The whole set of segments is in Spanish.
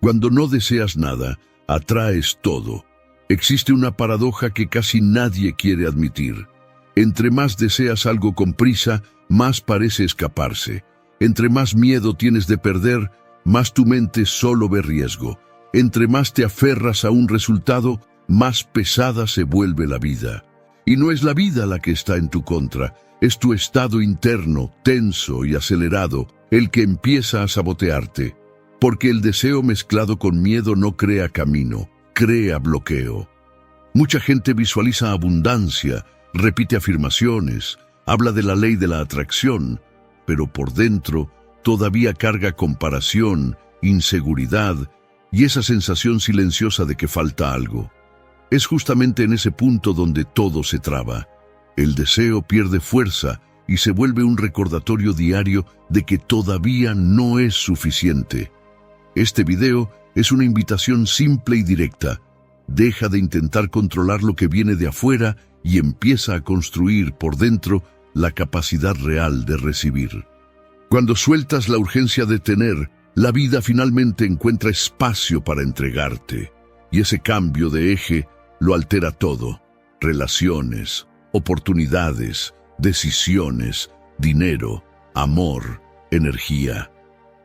Cuando no deseas nada, atraes todo. Existe una paradoja que casi nadie quiere admitir. Entre más deseas algo con prisa, más parece escaparse. Entre más miedo tienes de perder, más tu mente solo ve riesgo. Entre más te aferras a un resultado, más pesada se vuelve la vida. Y no es la vida la que está en tu contra, es tu estado interno, tenso y acelerado, el que empieza a sabotearte. Porque el deseo mezclado con miedo no crea camino, crea bloqueo. Mucha gente visualiza abundancia, repite afirmaciones, habla de la ley de la atracción, pero por dentro todavía carga comparación, inseguridad y esa sensación silenciosa de que falta algo. Es justamente en ese punto donde todo se traba. El deseo pierde fuerza y se vuelve un recordatorio diario de que todavía no es suficiente. Este video es una invitación simple y directa. Deja de intentar controlar lo que viene de afuera y empieza a construir por dentro la capacidad real de recibir. Cuando sueltas la urgencia de tener, la vida finalmente encuentra espacio para entregarte. Y ese cambio de eje lo altera todo. Relaciones, oportunidades, decisiones, dinero, amor, energía.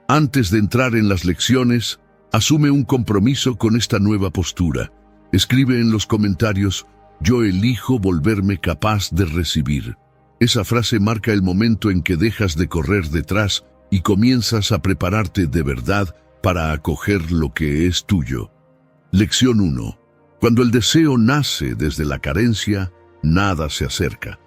Antes de entrar en las lecciones, asume un compromiso con esta nueva postura. Escribe en los comentarios: yo elijo volverme capaz de recibir. Esa frase marca el momento en que dejas de correr detrás y comienzas a prepararte de verdad para acoger lo que es tuyo. Lección 1. Cuando el deseo nace desde la carencia, nada se acerca.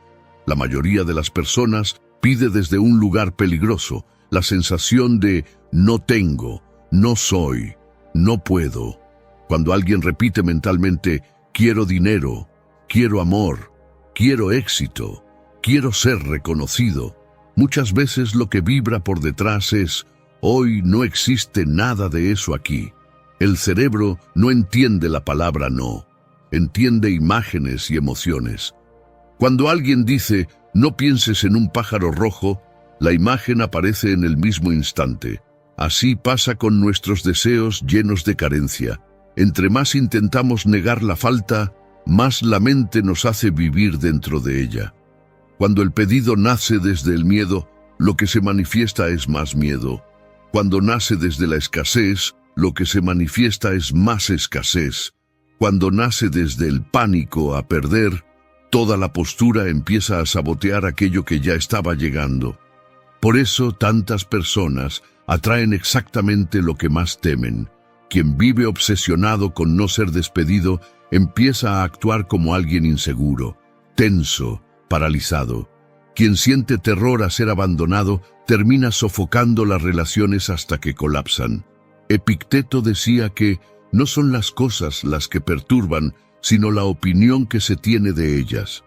La mayoría de las personas pide desde un lugar peligroso, la sensación de no tengo, no soy, no puedo. Cuando alguien repite mentalmente quiero dinero, quiero amor, quiero éxito, quiero ser reconocido, muchas veces lo que vibra por detrás es hoy no existe nada de eso aquí. El cerebro no entiende la palabra no, entiende imágenes y emociones. Cuando alguien dice no pienses en un pájaro rojo, la imagen aparece en el mismo instante. Así pasa con nuestros deseos llenos de carencia. Entre más intentamos negar la falta, más la mente nos hace vivir dentro de ella. Cuando el pedido nace desde el miedo, lo que se manifiesta es más miedo. Cuando nace desde la escasez, lo que se manifiesta es más escasez. Cuando nace desde el pánico a perder, toda la postura empieza a sabotear aquello que ya estaba llegando. Por eso tantas personas atraen exactamente lo que más temen. Quien vive obsesionado con no ser despedido empieza a actuar como alguien inseguro, tenso, paralizado. Quien siente terror a ser abandonado termina sofocando las relaciones hasta que colapsan. Epicteto decía que no son las cosas las que perturban, sino la opinión que se tiene de ellas.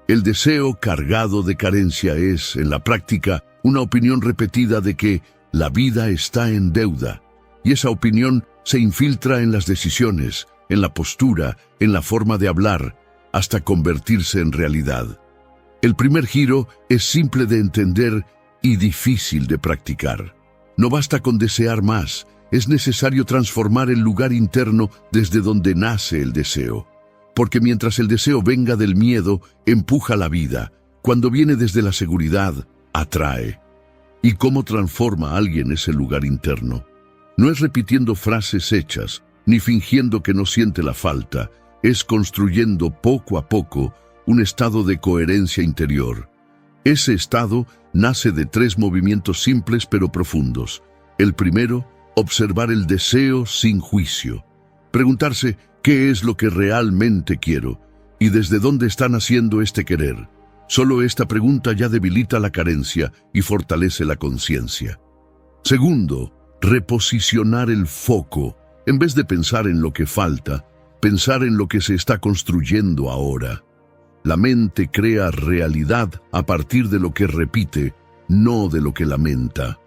El deseo cargado de carencia es, en la práctica, una opinión repetida de que la vida está en deuda, y esa opinión se infiltra en las decisiones, en la postura, en la forma de hablar, hasta convertirse en realidad. El primer giro es simple de entender y difícil de practicar. No basta con desear más, es necesario transformar el lugar interno desde donde nace el deseo. Porque mientras el deseo venga del miedo, empuja la vida. Cuando viene desde la seguridad, atrae. ¿Y cómo transforma a alguien ese lugar interno? No es repitiendo frases hechas, ni fingiendo que no siente la falta, es construyendo poco a poco un estado de coherencia interior. Ese estado nace de 3 movimientos simples pero profundos. El primero, observar el deseo sin juicio. Preguntarse qué es lo que realmente quiero y desde dónde está naciendo este querer. Solo esta pregunta ya debilita la carencia y fortalece la conciencia. Segundo, reposicionar el foco. En vez de pensar en lo que falta, pensar en lo que se está construyendo ahora. La mente crea realidad a partir de lo que repite, no de lo que lamenta.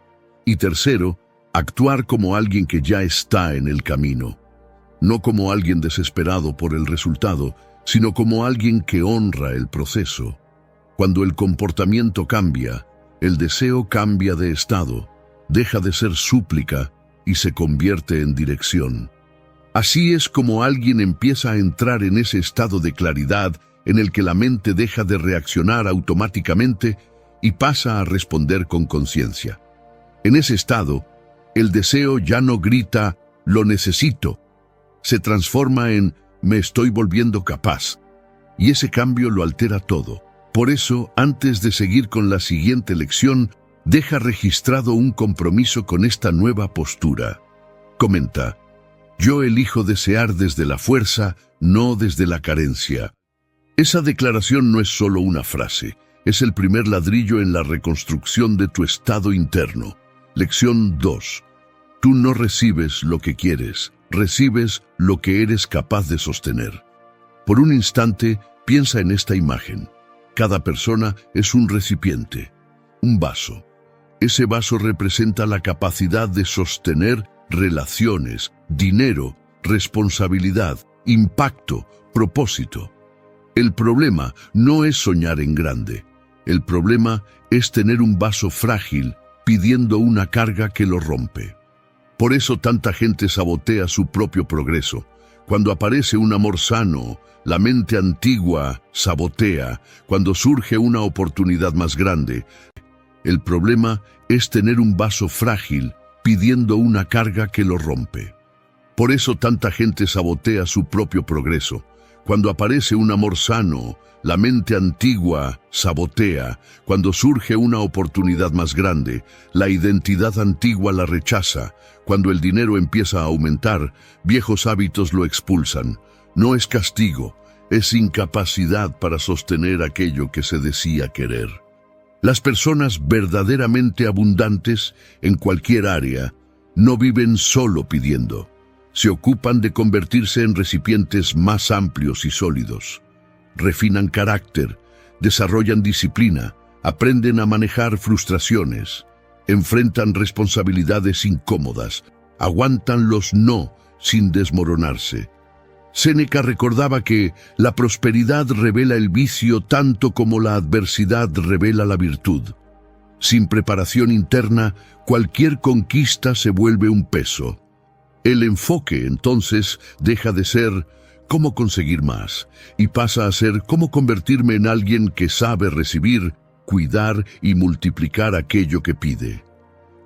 Y tercero, actuar como alguien que ya está en el camino. No como alguien desesperado por el resultado, sino como alguien que honra el proceso. Cuando el comportamiento cambia, el deseo cambia de estado, deja de ser súplica y se convierte en dirección. Así es como alguien empieza a entrar en ese estado de claridad en el que la mente deja de reaccionar automáticamente y pasa a responder con conciencia. En ese estado, el deseo ya no grita «lo necesito», se transforma en «me estoy volviendo capaz», y ese cambio lo altera todo. Por eso, antes de seguir con la siguiente lección, deja registrado un compromiso con esta nueva postura. Comenta: «Yo elijo desear desde la fuerza, no desde la carencia». Esa declaración no es solo una frase, es el primer ladrillo en la reconstrucción de tu estado interno. Lección 2. Tú no recibes lo que quieres, recibes lo que eres capaz de sostener. Por un instante, piensa en esta imagen. Cada persona es un recipiente, un vaso. Ese vaso representa la capacidad de sostener relaciones, dinero, responsabilidad, impacto, propósito. El problema no es soñar en grande. El problema es tener un vaso frágil pidiendo una carga que lo rompe. Por eso tanta gente sabotea su propio progreso. Cuando aparece un amor sano, la mente antigua sabotea. Cuando surge una oportunidad más grande, el problema es tener un vaso frágil pidiendo una carga que lo rompe. Por eso tanta gente sabotea su propio progreso. Cuando aparece un amor sano, la mente antigua sabotea. Cuando surge una oportunidad más grande, la identidad antigua la rechaza. Cuando el dinero empieza a aumentar, viejos hábitos lo expulsan. No es castigo, es incapacidad para sostener aquello que se decía querer. Las personas verdaderamente abundantes en cualquier área no viven solo pidiendo. Se ocupan de convertirse en recipientes más amplios y sólidos. Refinan carácter, desarrollan disciplina, aprenden a manejar frustraciones, enfrentan responsabilidades incómodas, aguantan los no sin desmoronarse. Séneca recordaba que la prosperidad revela el vicio tanto como la adversidad revela la virtud. Sin preparación interna, cualquier conquista se vuelve un peso. El enfoque, entonces, deja de ser cómo conseguir más y pasa a ser cómo convertirme en alguien que sabe recibir, cuidar y multiplicar aquello que pide.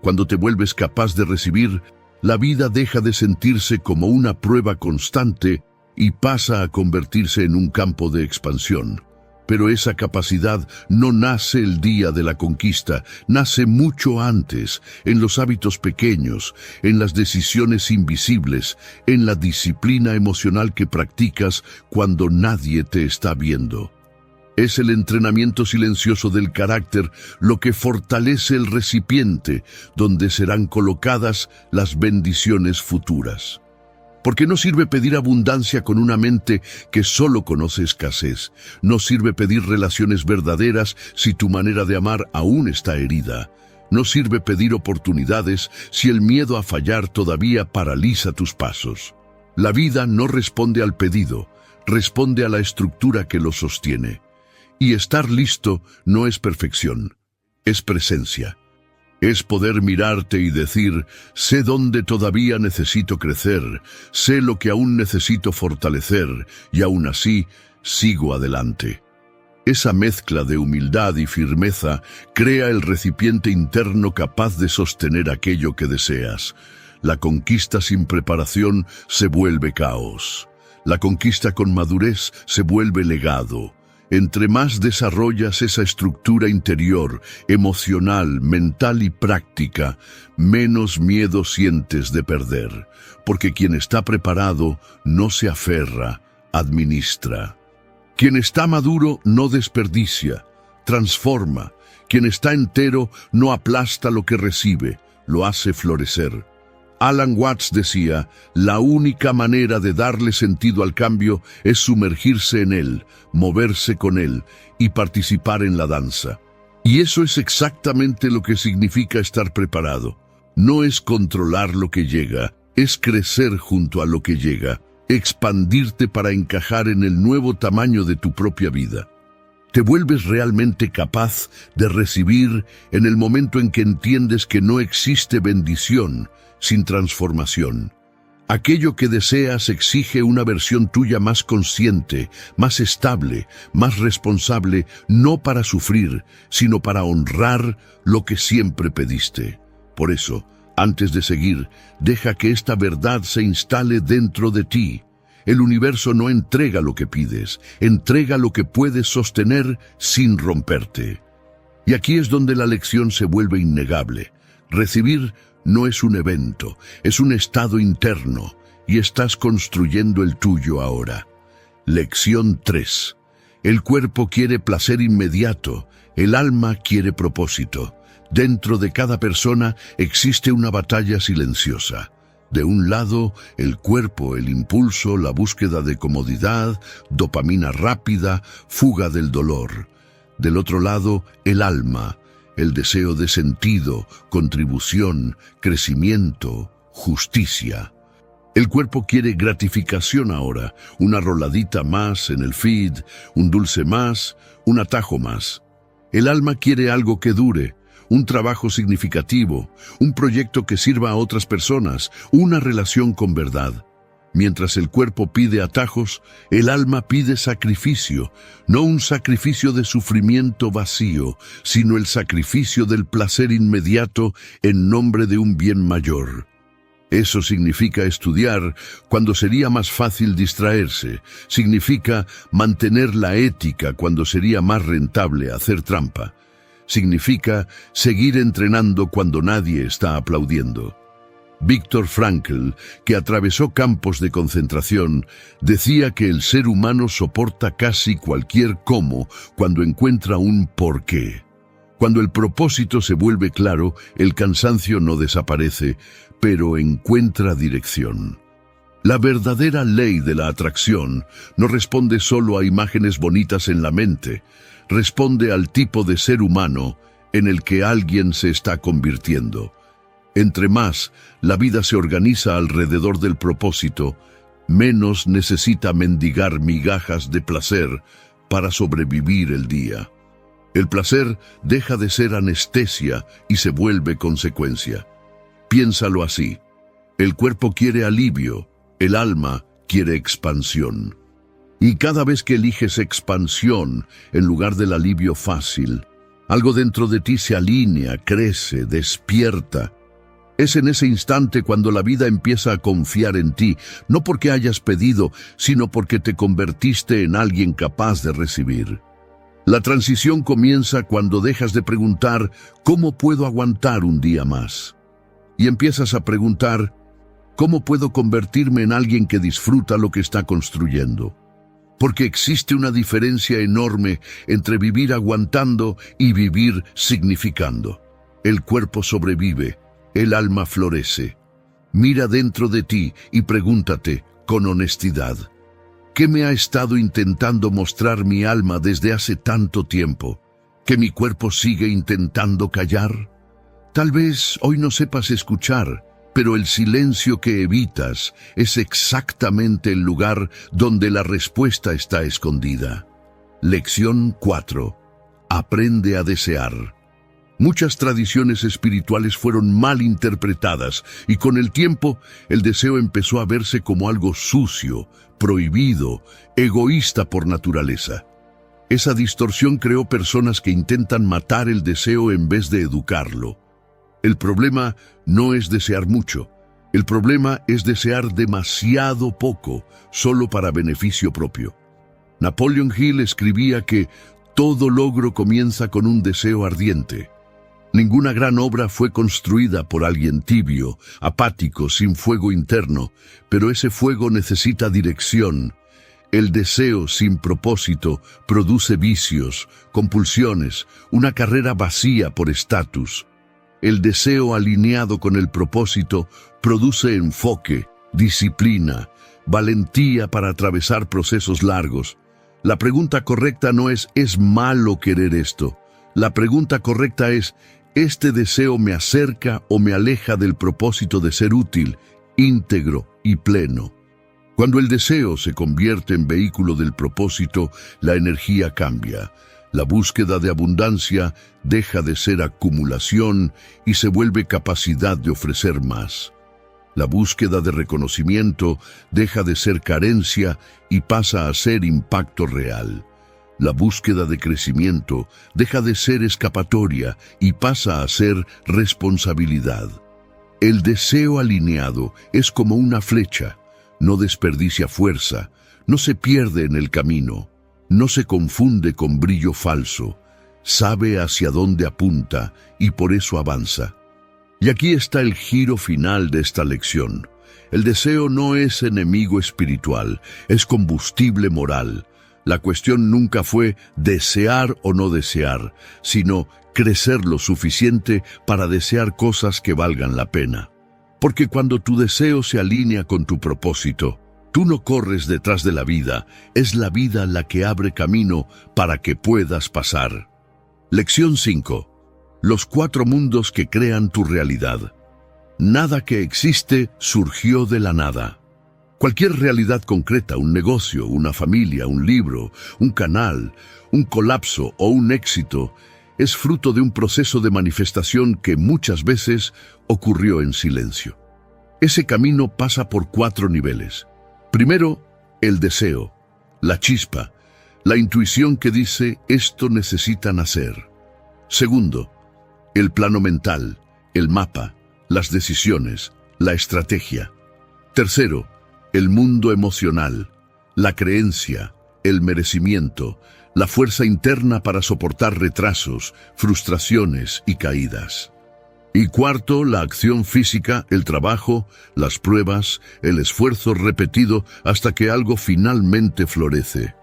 Cuando te vuelves capaz de recibir, la vida deja de sentirse como una prueba constante y pasa a convertirse en un campo de expansión. Pero esa capacidad no nace el día de la conquista, nace mucho antes, en los hábitos pequeños, en las decisiones invisibles, en la disciplina emocional que practicas cuando nadie te está viendo. Es el entrenamiento silencioso del carácter lo que fortalece el recipiente donde serán colocadas las bendiciones futuras. Porque no sirve pedir abundancia con una mente que solo conoce escasez. No sirve pedir relaciones verdaderas si tu manera de amar aún está herida. No sirve pedir oportunidades si el miedo a fallar todavía paraliza tus pasos. La vida no responde al pedido, responde a la estructura que lo sostiene. Y estar listo no es perfección, es presencia. Es poder mirarte y decir, sé dónde todavía necesito crecer, sé lo que aún necesito fortalecer, y aún así sigo adelante. Esa mezcla de humildad y firmeza crea el recipiente interno capaz de sostener aquello que deseas. La conquista sin preparación se vuelve caos. La conquista con madurez se vuelve legado. Entre más desarrollas esa estructura interior, emocional, mental y práctica, menos miedo sientes de perder, porque quien está preparado no se aferra, administra. Quien está maduro no desperdicia, transforma. Quien está entero no aplasta lo que recibe, lo hace florecer. Alan Watts decía, la única manera de darle sentido al cambio es sumergirse en él, moverse con él y participar en la danza. Y eso es exactamente lo que significa estar preparado. No es controlar lo que llega, es crecer junto a lo que llega, expandirte para encajar en el nuevo tamaño de tu propia vida. Te vuelves realmente capaz de recibir en el momento en que entiendes que no existe bendición, sin transformación. Aquello que deseas exige una versión tuya más consciente, más estable, más responsable, no para sufrir, sino para honrar lo que siempre pediste. Por eso, antes de seguir, deja que esta verdad se instale dentro de ti. El universo no entrega lo que pides, entrega lo que puedes sostener sin romperte. Y aquí es donde la lección se vuelve innegable. Recibir no es un evento, es un estado interno, y estás construyendo el tuyo ahora. Lección 3. El cuerpo quiere placer inmediato, el alma quiere propósito. Dentro de cada persona existe una batalla silenciosa. De un lado, el cuerpo, el impulso, la búsqueda de comodidad, dopamina rápida, fuga del dolor. Del otro lado, el alma, el deseo de sentido, contribución, crecimiento, justicia. El cuerpo quiere gratificación ahora, una roladita más en el feed, un dulce más, un atajo más. El alma quiere algo que dure, un trabajo significativo, un proyecto que sirva a otras personas, una relación con verdad. Mientras el cuerpo pide atajos, el alma pide sacrificio, no un sacrificio de sufrimiento vacío, sino el sacrificio del placer inmediato en nombre de un bien mayor. Eso significa estudiar cuando sería más fácil distraerse, significa mantener la ética cuando sería más rentable hacer trampa, significa seguir entrenando cuando nadie está aplaudiendo. Viktor Frankl, que atravesó campos de concentración, decía que el ser humano soporta casi cualquier cómo cuando encuentra un porqué. Cuando el propósito se vuelve claro, el cansancio no desaparece, pero encuentra dirección. La verdadera ley de la atracción no responde solo a imágenes bonitas en la mente, responde al tipo de ser humano en el que alguien se está convirtiendo. Entre más la vida se organiza alrededor del propósito, menos necesita mendigar migajas de placer para sobrevivir el día. El placer deja de ser anestesia y se vuelve consecuencia. Piénsalo así. El cuerpo quiere alivio, el alma quiere expansión. Y cada vez que eliges expansión en lugar del alivio fácil, algo dentro de ti se alinea, crece, despierta. Es en ese instante cuando la vida empieza a confiar en ti, no porque hayas pedido, sino porque te convertiste en alguien capaz de recibir. La transición comienza cuando dejas de preguntar ¿cómo puedo aguantar un día más? Y empiezas a preguntar ¿cómo puedo convertirme en alguien que disfruta lo que está construyendo? Porque existe una diferencia enorme entre vivir aguantando y vivir significando. El cuerpo sobrevive, el alma florece. Mira dentro de ti y pregúntate con honestidad, ¿qué me ha estado intentando mostrar mi alma desde hace tanto tiempo, que mi cuerpo sigue intentando callar? Tal vez hoy no sepas escuchar, pero el silencio que evitas es exactamente el lugar donde la respuesta está escondida. Lección 4. Aprende a desear. Muchas tradiciones espirituales fueron mal interpretadas y con el tiempo el deseo empezó a verse como algo sucio, prohibido, egoísta por naturaleza. Esa distorsión creó personas que intentan matar el deseo en vez de educarlo. El problema no es desear mucho, el problema es desear demasiado poco, solo para beneficio propio. Napoleon Hill escribía que todo logro comienza con un deseo ardiente. Ninguna gran obra fue construida por alguien tibio, apático, sin fuego interno, pero ese fuego necesita dirección. El deseo sin propósito produce vicios, compulsiones, una carrera vacía por estatus. El deseo alineado con el propósito produce enfoque, disciplina, valentía para atravesar procesos largos. La pregunta correcta no ¿es malo querer esto? La pregunta correcta es ¿este deseo me acerca o me aleja del propósito de ser útil, íntegro y pleno? Cuando el deseo se convierte en vehículo del propósito, la energía cambia. La búsqueda de abundancia deja de ser acumulación y se vuelve capacidad de ofrecer más. La búsqueda de reconocimiento deja de ser carencia y pasa a ser impacto real. La búsqueda de crecimiento deja de ser escapatoria y pasa a ser responsabilidad. El deseo alineado es como una flecha, no desperdicia fuerza, no se pierde en el camino, no se confunde con brillo falso, sabe hacia dónde apunta y por eso avanza. Y aquí está el giro final de esta lección. El deseo no es enemigo espiritual, es combustible moral. La cuestión nunca fue desear o no desear, sino crecer lo suficiente para desear cosas que valgan la pena. Porque cuando tu deseo se alinea con tu propósito, tú no corres detrás de la vida, es la vida la que abre camino para que puedas pasar. Lección 5. Los 4 mundos que crean tu realidad. Nada que existe surgió de la nada. Cualquier realidad concreta, un negocio, una familia, un libro, un canal, un colapso o un éxito, es fruto de un proceso de manifestación que muchas veces ocurrió en silencio. Ese camino pasa por 4 niveles. Primero, el deseo, la chispa, la intuición que dice esto necesita nacer. Segundo, el plano mental, el mapa, las decisiones, la estrategia. Tercero, el mundo emocional, la creencia, el merecimiento, la fuerza interna para soportar retrasos, frustraciones y caídas. Y cuarto, la acción física, el trabajo, las pruebas, el esfuerzo repetido hasta que algo finalmente florece.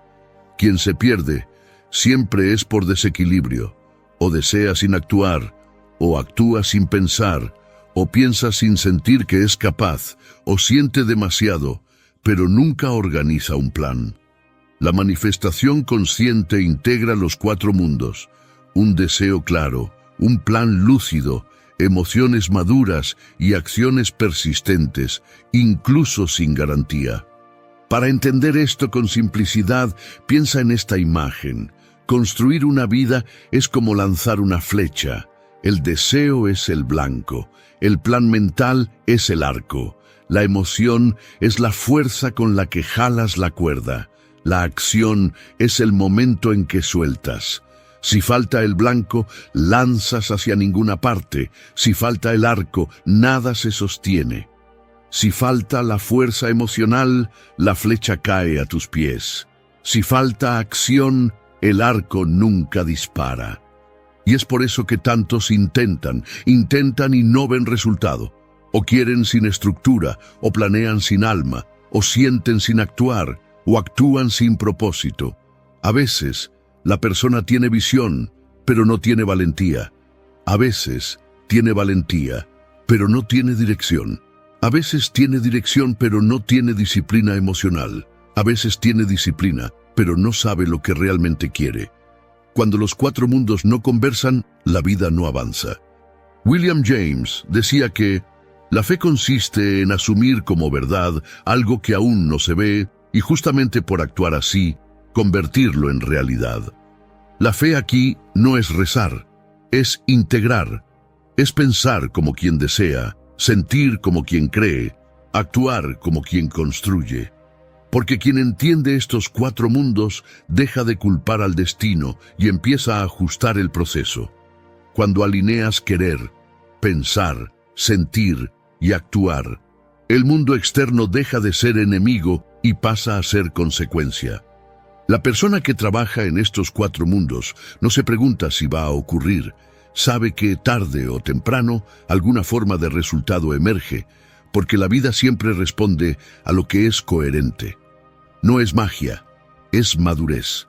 Quien se pierde siempre es por desequilibrio, o desea sin actuar, o actúa sin pensar, o piensa sin sentir que es capaz, o siente demasiado, pero nunca organiza un plan. La manifestación consciente integra los 4 mundos, un deseo claro, un plan lúcido, emociones maduras y acciones persistentes, incluso sin garantía. Para entender esto con simplicidad, piensa en esta imagen. Construir una vida es como lanzar una flecha. El deseo es el blanco, el plan mental es el arco, la emoción es la fuerza con la que jalas la cuerda, la acción es el momento en que sueltas. Si falta el blanco, lanzas hacia ninguna parte. Si falta el arco, nada se sostiene. Si falta la fuerza emocional, la flecha cae a tus pies. Si falta acción, el arco nunca dispara. Y es por eso que tantos intentan y no ven resultado. O quieren sin estructura, o planean sin alma, o sienten sin actuar, o actúan sin propósito. A veces, la persona tiene visión, pero no tiene valentía. A veces, tiene valentía, pero no tiene dirección. A veces tiene dirección, pero no tiene disciplina emocional. A veces tiene disciplina, pero no sabe lo que realmente quiere. Cuando los 4 mundos no conversan, la vida no avanza. William James decía que la fe consiste en asumir como verdad algo que aún no se ve y justamente por actuar así, convertirlo en realidad. La fe aquí no es rezar, es integrar, es pensar como quien desea, sentir como quien cree, actuar como quien construye. Porque quien entiende estos 4 mundos deja de culpar al destino y empieza a ajustar el proceso. Cuando alineas querer, pensar, sentir y actuar, el mundo externo deja de ser enemigo y pasa a ser consecuencia. La persona que trabaja en estos 4 mundos no se pregunta si va a ocurrir, sabe que tarde o temprano alguna forma de resultado emerge, porque la vida siempre responde a lo que es coherente. No es magia, es madurez.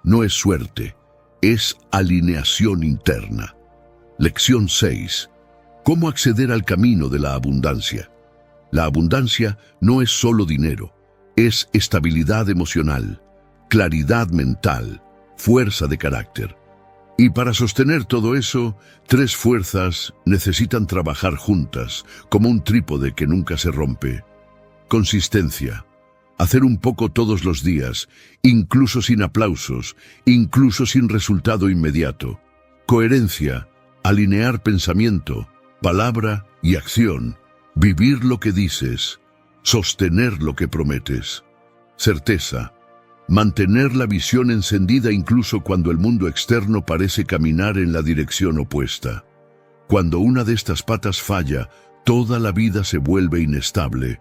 No es suerte, es alineación interna. Lección 6. ¿Cómo acceder al camino de la abundancia? La abundancia no es solo dinero, es estabilidad emocional, claridad mental, fuerza de carácter. Y para sostener todo eso, 3 fuerzas necesitan trabajar juntas, como un trípode que nunca se rompe. Consistencia. Hacer un poco todos los días, incluso sin aplausos, incluso sin resultado inmediato. Coherencia. Alinear pensamiento, palabra y acción. vivir lo que dices, sostener lo que prometes. Certeza, mantener la visión encendida incluso cuando el mundo externo parece caminar en la dirección opuesta. Cuando una de estas patas falla, toda la vida se vuelve inestable.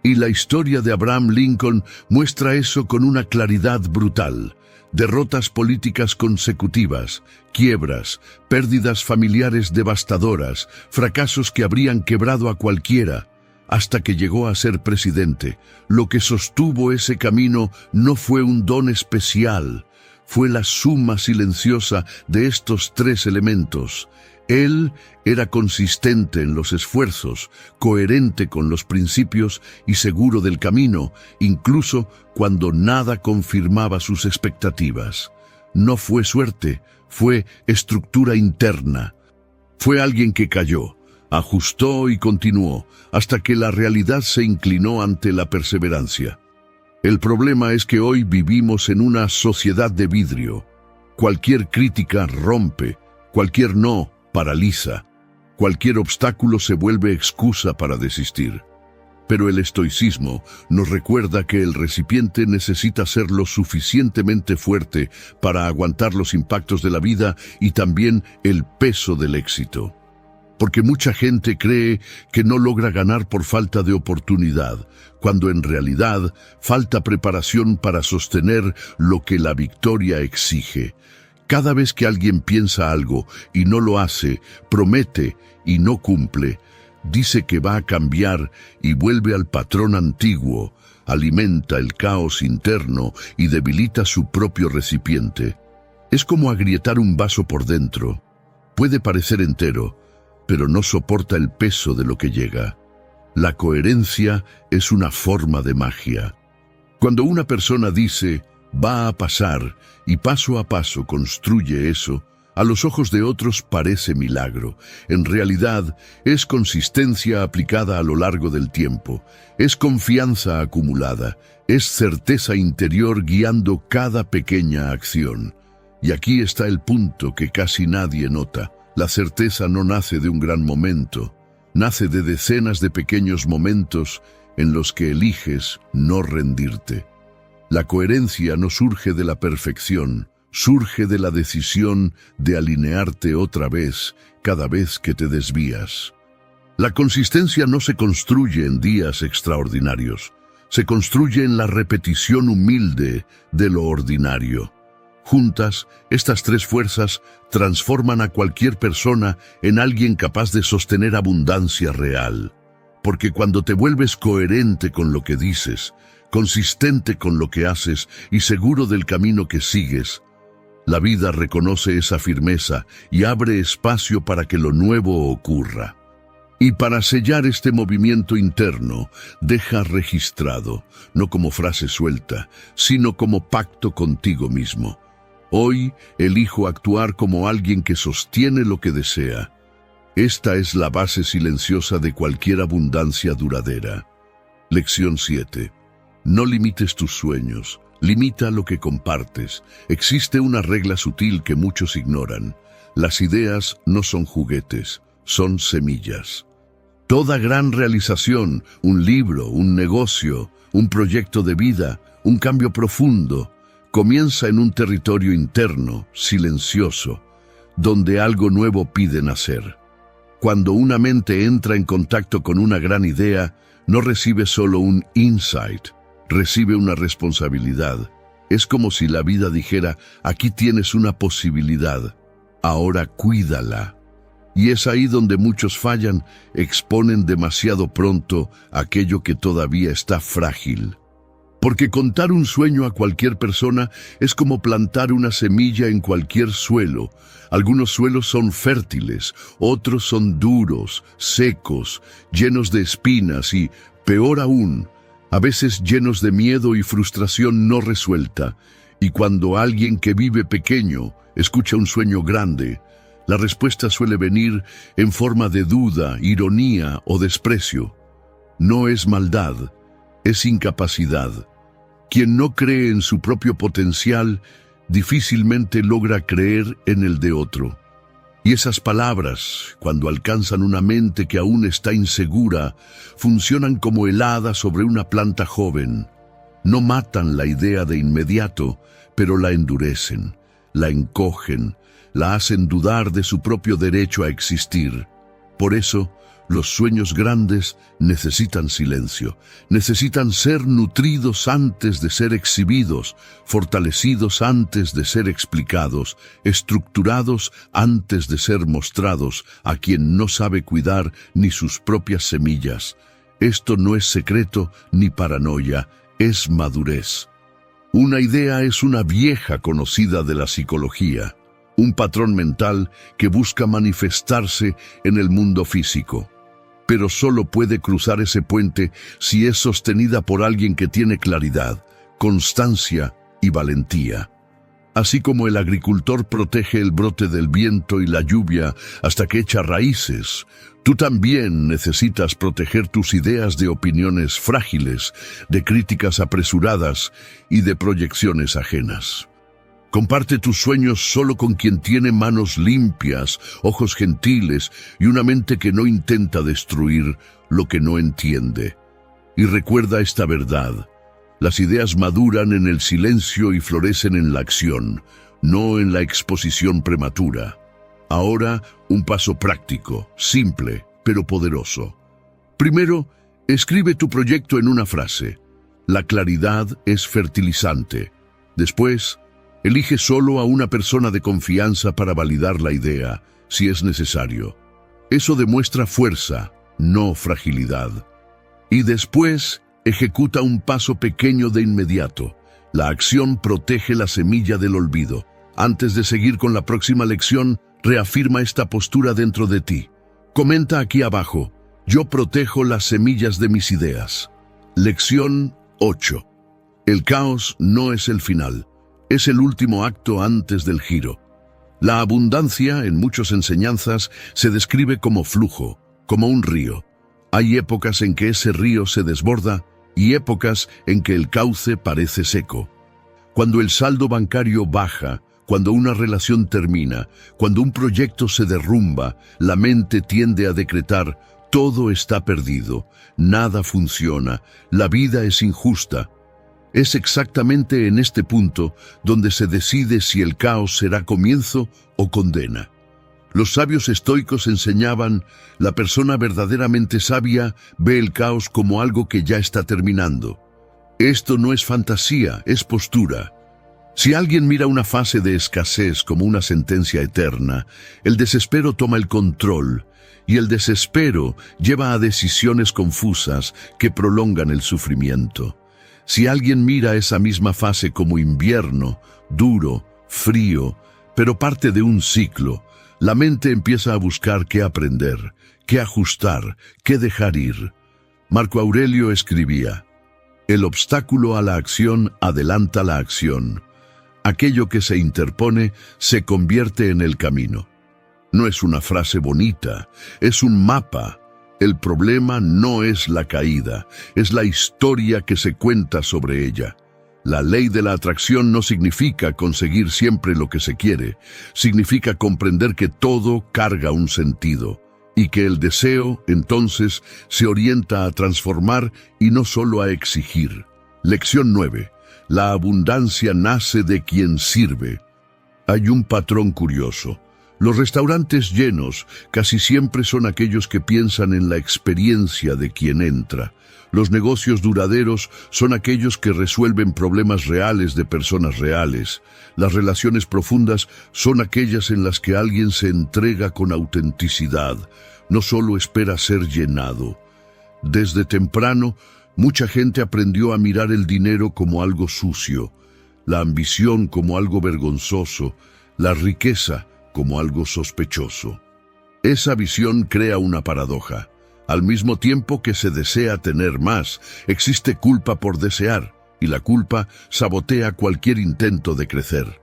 Y la historia de Abraham Lincoln muestra eso con una claridad brutal. Derrotas políticas consecutivas, quiebras, pérdidas familiares devastadoras, fracasos que habrían quebrado a cualquiera, hasta que llegó a ser presidente. Lo que sostuvo ese camino no fue un don especial, fue la suma silenciosa de estos tres elementos. Él era consistente en los esfuerzos, coherente con los principios y seguro del camino, incluso cuando nada confirmaba sus expectativas. No fue suerte, fue estructura interna. Fue alguien que cayó, ajustó y continuó, hasta que la realidad se inclinó ante la perseverancia. El problema es que hoy vivimos en una sociedad de vidrio. Cualquier crítica rompe, cualquier no paraliza, cualquier obstáculo se vuelve excusa para desistir. Pero el estoicismo nos recuerda que el recipiente necesita ser lo suficientemente fuerte para aguantar los impactos de la vida y también el peso del éxito. Porque mucha gente cree que no logra ganar por falta de oportunidad, cuando en realidad falta preparación para sostener lo que la victoria exige. Cada vez que alguien piensa algo y no lo hace, promete y no cumple, dice que va a cambiar y vuelve al patrón antiguo, alimenta el caos interno y debilita su propio recipiente. Es como agrietar un vaso por dentro. Puede parecer entero, pero no soporta el peso de lo que llega. La coherencia es una forma de magia. Cuando una persona dice, va a pasar, y paso a paso construye eso, a los ojos de otros parece milagro. En realidad, es consistencia aplicada a lo largo del tiempo, es confianza acumulada, es certeza interior guiando cada pequeña acción. Y aquí está el punto que casi nadie nota. La certeza no nace de un gran momento, nace de decenas de pequeños momentos en los que eliges no rendirte. La coherencia no surge de la perfección, surge de la decisión de alinearte otra vez cada vez que te desvías. La consistencia no se construye en días extraordinarios, se construye en la repetición humilde de lo ordinario. Juntas, estas tres fuerzas transforman a cualquier persona en alguien capaz de sostener abundancia real. Porque cuando te vuelves coherente con lo que dices, consistente con lo que haces y seguro del camino que sigues, la vida reconoce esa firmeza y abre espacio para que lo nuevo ocurra. Y para sellar este movimiento interno, deja registrado, no como frase suelta, sino como pacto contigo mismo. Hoy elijo actuar como alguien que sostiene lo que desea. Esta es la base silenciosa de cualquier abundancia duradera. Lección 7. No limites tus sueños, limita lo que compartes. Existe una regla sutil que muchos ignoran. Las ideas no son juguetes, son semillas. Toda gran realización, un libro, un negocio, un proyecto de vida, un cambio profundo, comienza en un territorio interno, silencioso, donde algo nuevo pide nacer. Cuando una mente entra en contacto con una gran idea, no recibe solo un insight, recibe una responsabilidad. Es como si la vida dijera, aquí tienes una posibilidad, ahora cuídala. Y es ahí donde muchos fallan, exponen demasiado pronto aquello que todavía está frágil. Porque contar un sueño a cualquier persona es como plantar una semilla en cualquier suelo. Algunos suelos son fértiles, otros son duros, secos, llenos de espinas y, peor aún, a veces llenos de miedo y frustración no resuelta. Y cuando alguien que vive pequeño escucha un sueño grande, la respuesta suele venir en forma de duda, ironía o desprecio. No es maldad, es incapacidad. Quien no cree en su propio potencial difícilmente logra creer en el de otro. Y esas palabras, cuando alcanzan una mente que aún está insegura, funcionan como heladas sobre una planta joven. No matan la idea de inmediato, pero la endurecen, la encogen, la hacen dudar de su propio derecho a existir. Por eso, los sueños grandes necesitan silencio, necesitan ser nutridos antes de ser exhibidos, fortalecidos antes de ser explicados, estructurados antes de ser mostrados a quien no sabe cuidar ni sus propias semillas. Esto no es secreto ni paranoia, es madurez. Una idea es una vieja conocida de la psicología, un patrón mental que busca manifestarse en el mundo físico. Pero solo puede cruzar ese puente si es sostenida por alguien que tiene claridad, constancia y valentía. Así como el agricultor protege el brote del viento y la lluvia hasta que echa raíces, tú también necesitas proteger tus ideas de opiniones frágiles, de críticas apresuradas y de proyecciones ajenas. Comparte tus sueños solo con quien tiene manos limpias, ojos gentiles y una mente que no intenta destruir lo que no entiende. Y recuerda esta verdad: las ideas maduran en el silencio y florecen en la acción, no en la exposición prematura. Ahora, un paso práctico, simple, pero poderoso. Primero, escribe tu proyecto en una frase. La claridad es fertilizante. Después, elige solo a una persona de confianza para validar la idea, si es necesario. Eso demuestra fuerza, no fragilidad. Y después, ejecuta un paso pequeño de inmediato. La acción protege la semilla del olvido. Antes de seguir con la próxima lección, reafirma esta postura dentro de ti. Comenta aquí abajo: yo protejo las semillas de mis ideas. Lección 8. El caos no es el final. Es el último acto antes del giro. La abundancia, en muchas enseñanzas, se describe como flujo, como un río. Hay épocas en que ese río se desborda y épocas en que el cauce parece seco. Cuando el saldo bancario baja, cuando una relación termina, cuando un proyecto se derrumba, la mente tiende a decretar: todo está perdido, nada funciona, la vida es injusta. Es exactamente en este punto donde se decide si el caos será comienzo o condena. Los sabios estoicos enseñaban: la persona verdaderamente sabia ve el caos como algo que ya está terminando. Esto no es fantasía, es postura. Si alguien mira una fase de escasez como una sentencia eterna, el desespero toma el control, y el desespero lleva a decisiones confusas que prolongan el sufrimiento. Si alguien mira esa misma fase como invierno, duro, frío, pero parte de un ciclo, la mente empieza a buscar qué aprender, qué ajustar, qué dejar ir. Marco Aurelio escribía: el obstáculo a la acción adelanta la acción. Aquello que se interpone se convierte en el camino. No es una frase bonita, es un mapa. El problema no es la caída, es la historia que se cuenta sobre ella. La ley de la atracción no significa conseguir siempre lo que se quiere, significa comprender que todo carga un sentido, y que el deseo, entonces, se orienta a transformar y no solo a exigir. Lección 9. La abundancia nace de quien sirve. Hay un patrón curioso. Los restaurantes llenos casi siempre son aquellos que piensan en la experiencia de quien entra. Los negocios duraderos son aquellos que resuelven problemas reales de personas reales. Las relaciones profundas son aquellas en las que alguien se entrega con autenticidad, no solo espera ser llenado. Desde temprano, mucha gente aprendió a mirar el dinero como algo sucio, la ambición como algo vergonzoso, la riqueza como algo sospechoso. Esa visión crea una paradoja. Al mismo tiempo que se desea tener más, existe culpa por desear, y la culpa sabotea cualquier intento de crecer.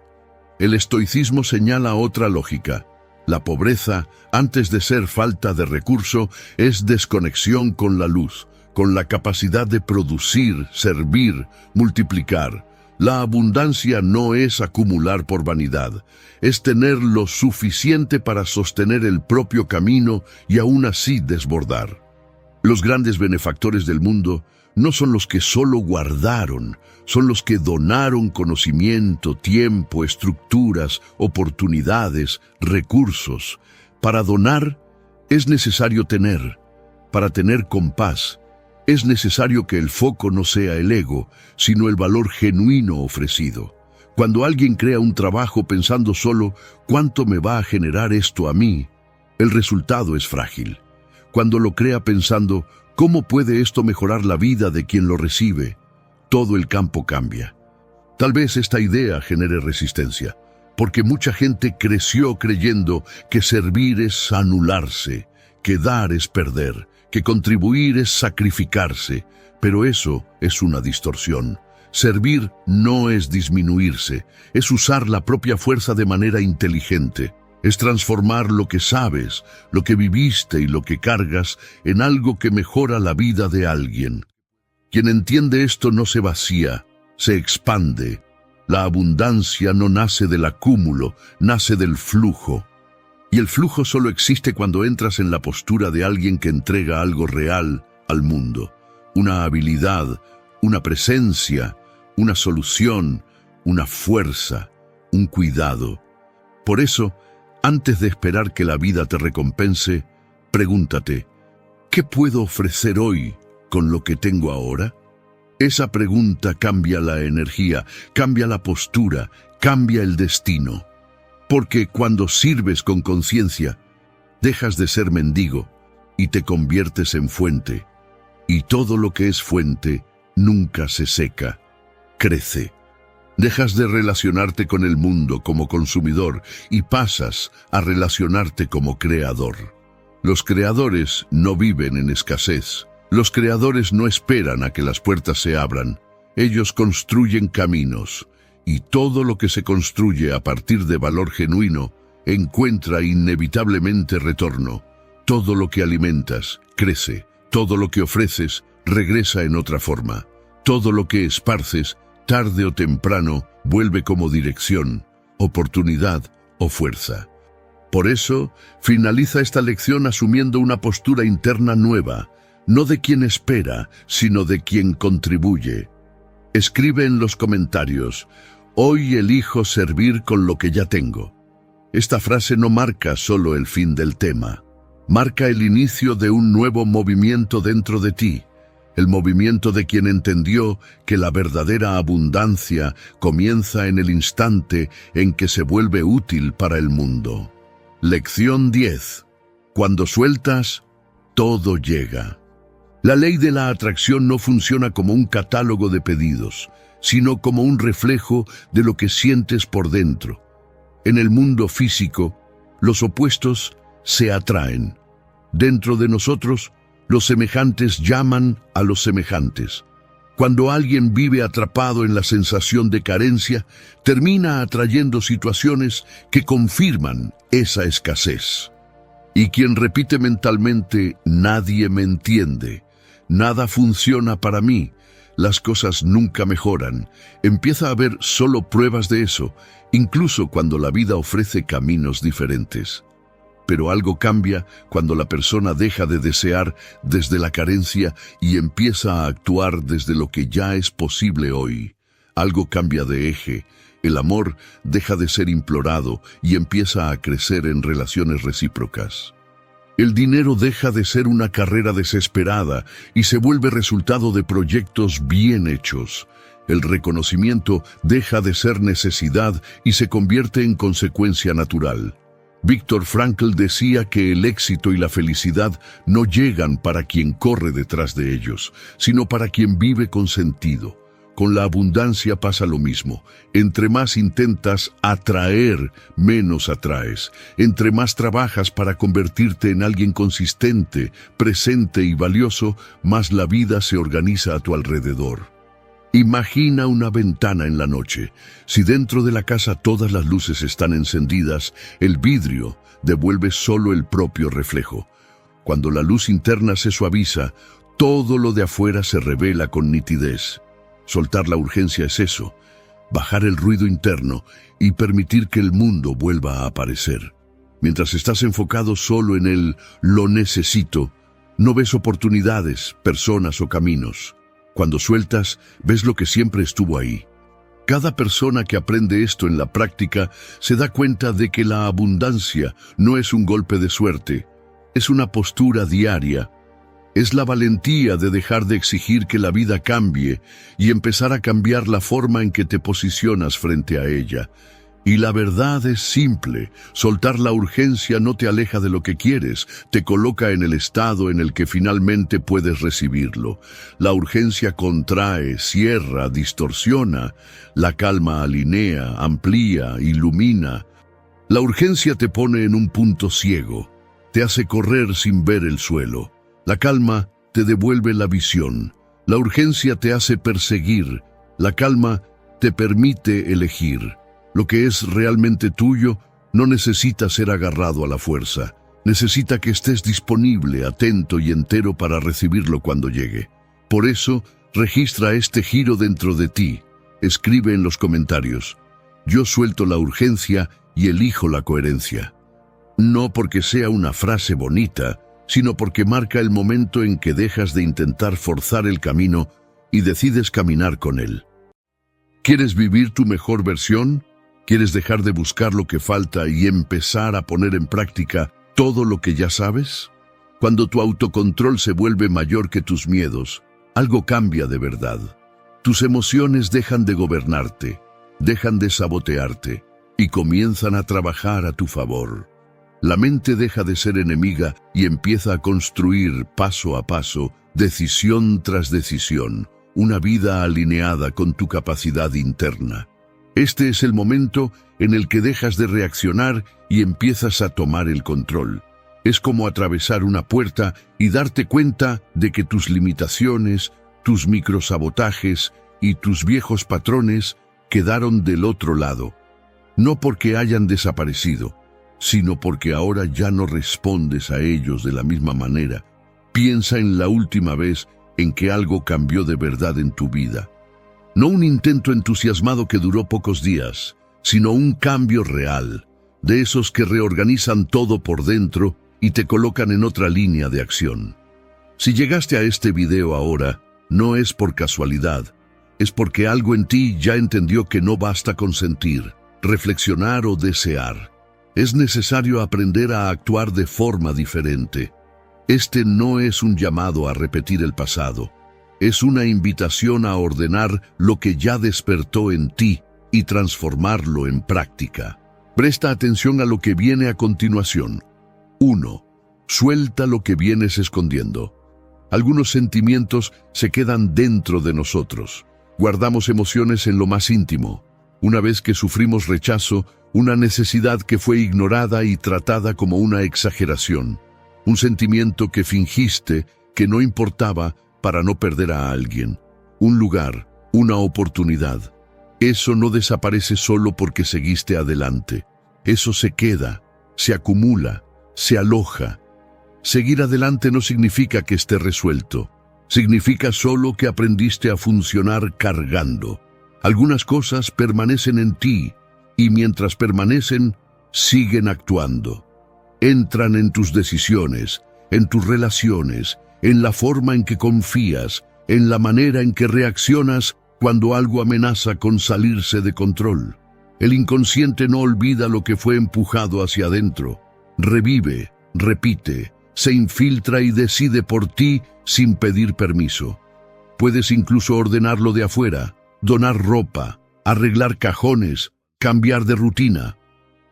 El estoicismo señala otra lógica. La pobreza, antes de ser falta de recurso, es desconexión con la luz, con la capacidad de producir, servir, multiplicar. La abundancia no es acumular por vanidad, es tener lo suficiente para sostener el propio camino y aún así desbordar. Los grandes benefactores del mundo no son los que solo guardaron, son los que donaron conocimiento, tiempo, estructuras, oportunidades, recursos. Para donar es necesario tener. Para tener compás es necesario que el foco no sea el ego, sino el valor genuino ofrecido. Cuando alguien crea un trabajo pensando solo ¿cuánto me va a generar esto a mí?, el resultado es frágil. Cuando lo crea pensando ¿cómo puede esto mejorar la vida de quien lo recibe?, todo el campo cambia. Tal vez esta idea genere resistencia, porque mucha gente creció creyendo que servir es anularse, que dar es perder, que contribuir es sacrificarse, pero eso es una distorsión. Servir no es disminuirse, es usar la propia fuerza de manera inteligente. Es transformar lo que sabes, lo que viviste y lo que cargas en algo que mejora la vida de alguien. Quien entiende esto no se vacía, se expande. La abundancia no nace del acúmulo, nace del flujo. Y el flujo solo existe cuando entras en la postura de alguien que entrega algo real al mundo. Una habilidad, una presencia, una solución, una fuerza, un cuidado. Por eso, antes de esperar que la vida te recompense, pregúntate, ¿qué puedo ofrecer hoy con lo que tengo ahora? Esa pregunta cambia la energía, cambia la postura, cambia el destino. Porque cuando sirves con conciencia, dejas de ser mendigo y te conviertes en fuente. Y todo lo que es fuente nunca se seca, crece. Dejas de relacionarte con el mundo como consumidor y pasas a relacionarte como creador. Los creadores no viven en escasez. Los creadores no esperan a que las puertas se abran. Ellos construyen caminos. Y todo lo que se construye a partir de valor genuino encuentra inevitablemente retorno. Todo lo que alimentas crece. Todo lo que ofreces regresa en otra forma. Todo lo que esparces, tarde o temprano, vuelve como dirección, oportunidad o fuerza. Por eso, finaliza esta lección asumiendo una postura interna nueva, no de quien espera, sino de quien contribuye. Escribe en los comentarios, hoy elijo servir con lo que ya tengo. Esta frase no marca solo el fin del tema, marca el inicio de un nuevo movimiento dentro de ti. El movimiento de quien entendió que la verdadera abundancia comienza en el instante en que se vuelve útil para el mundo. Lección 10. Cuando sueltas, todo llega. La ley de la atracción no funciona como un catálogo de pedidos, sino como un reflejo de lo que sientes por dentro. En el mundo físico, los opuestos se atraen. Dentro de nosotros, los semejantes llaman a los semejantes. Cuando alguien vive atrapado en la sensación de carencia, termina atrayendo situaciones que confirman esa escasez. Y quien repite mentalmente, nadie me entiende, nada funciona para mí, las cosas nunca mejoran, empieza a ver solo pruebas de eso, incluso cuando la vida ofrece caminos diferentes. Pero algo cambia cuando la persona deja de desear desde la carencia y empieza a actuar desde lo que ya es posible hoy. Algo cambia de eje. El amor deja de ser implorado y empieza a crecer en relaciones recíprocas. El dinero deja de ser una carrera desesperada y se vuelve resultado de proyectos bien hechos. El reconocimiento deja de ser necesidad y se convierte en consecuencia natural. Viktor Frankl decía que el éxito y la felicidad no llegan para quien corre detrás de ellos, sino para quien vive con sentido. Con la abundancia pasa lo mismo. Entre más intentas atraer, menos atraes. Entre más trabajas para convertirte en alguien consistente, presente y valioso, más la vida se organiza a tu alrededor. Imagina una ventana en la noche. Si dentro de la casa todas las luces están encendidas, el vidrio devuelve solo el propio reflejo. Cuando la luz interna se suaviza, todo lo de afuera se revela con nitidez. Soltar la urgencia es eso. bajar el ruido interno y permitir que el mundo vuelva a aparecer. Mientras estás enfocado solo en el «lo necesito», no ves oportunidades, personas o caminos. Cuando sueltas, ves lo que siempre estuvo ahí. Cada persona que aprende esto en la práctica se da cuenta de que la abundancia no es un golpe de suerte, es una postura diaria. Es la valentía de dejar de exigir que la vida cambie y empezar a cambiar la forma en que te posicionas frente a ella. Y la verdad es simple: soltar la urgencia no te aleja de lo que quieres, te coloca en el estado en el que finalmente puedes recibirlo. La urgencia contrae, cierra, distorsiona. La calma alinea, amplía, ilumina. La urgencia te pone en un punto ciego, te hace correr sin ver el suelo. La calma te devuelve la visión. La urgencia te hace perseguir. La calma te permite elegir. Lo que es realmente tuyo no necesita ser agarrado a la fuerza. Necesita que estés disponible, atento y entero para recibirlo cuando llegue. Por eso, registra este giro dentro de ti. Escribe en los comentarios: yo suelto la urgencia y elijo la coherencia. No porque sea una frase bonita, sino porque marca el momento en que dejas de intentar forzar el camino y decides caminar con él. ¿Quieres vivir tu mejor versión? ¿Quieres dejar de buscar lo que falta y empezar a poner en práctica todo lo que ya sabes? Cuando tu autocontrol se vuelve mayor que tus miedos, algo cambia de verdad. Tus emociones dejan de gobernarte, dejan de sabotearte y comienzan a trabajar a tu favor. La mente deja de ser enemiga y empieza a construir paso a paso, decisión tras decisión, una vida alineada con tu capacidad interna. Este es el momento en el que dejas de reaccionar y empiezas a tomar el control. Es como atravesar una puerta y darte cuenta de que tus limitaciones, tus microsabotajes y tus viejos patrones quedaron del otro lado. No porque hayan desaparecido, sino porque ahora ya no respondes a ellos de la misma manera. Piensa en la última vez en que algo cambió de verdad en tu vida. No un intento entusiasmado que duró pocos días, sino un cambio real, de esos que reorganizan todo por dentro y te colocan en otra línea de acción. Si llegaste a este video ahora, no es por casualidad, es porque algo en ti ya entendió que no basta con sentir, reflexionar o desear. Es necesario aprender a actuar de forma diferente. Este no es un llamado a repetir el pasado. Es una invitación a ordenar lo que ya despertó en ti y transformarlo en práctica. Presta atención a lo que viene a continuación. 1. Suelta lo que vienes escondiendo. Algunos sentimientos se quedan dentro de nosotros. Guardamos emociones en lo más íntimo. Una vez que sufrimos rechazo, una necesidad que fue ignorada y tratada como una exageración. Un sentimiento que fingiste que no importaba para no perder a alguien, un lugar, una oportunidad. Eso no desaparece solo porque seguiste adelante. Eso se queda, se acumula, se aloja. Seguir adelante no significa que esté resuelto. Significa solo que aprendiste a funcionar cargando. Algunas cosas permanecen en ti y mientras permanecen, siguen actuando. Entran en tus decisiones, en tus relaciones, en la forma en que confías, en la manera en que reaccionas cuando algo amenaza con salirse de control. El inconsciente no olvida lo que fue empujado hacia adentro. Revive, repite, se infiltra y decide por ti sin pedir permiso. Puedes incluso ordenarlo de afuera, donar ropa, arreglar cajones, cambiar de rutina.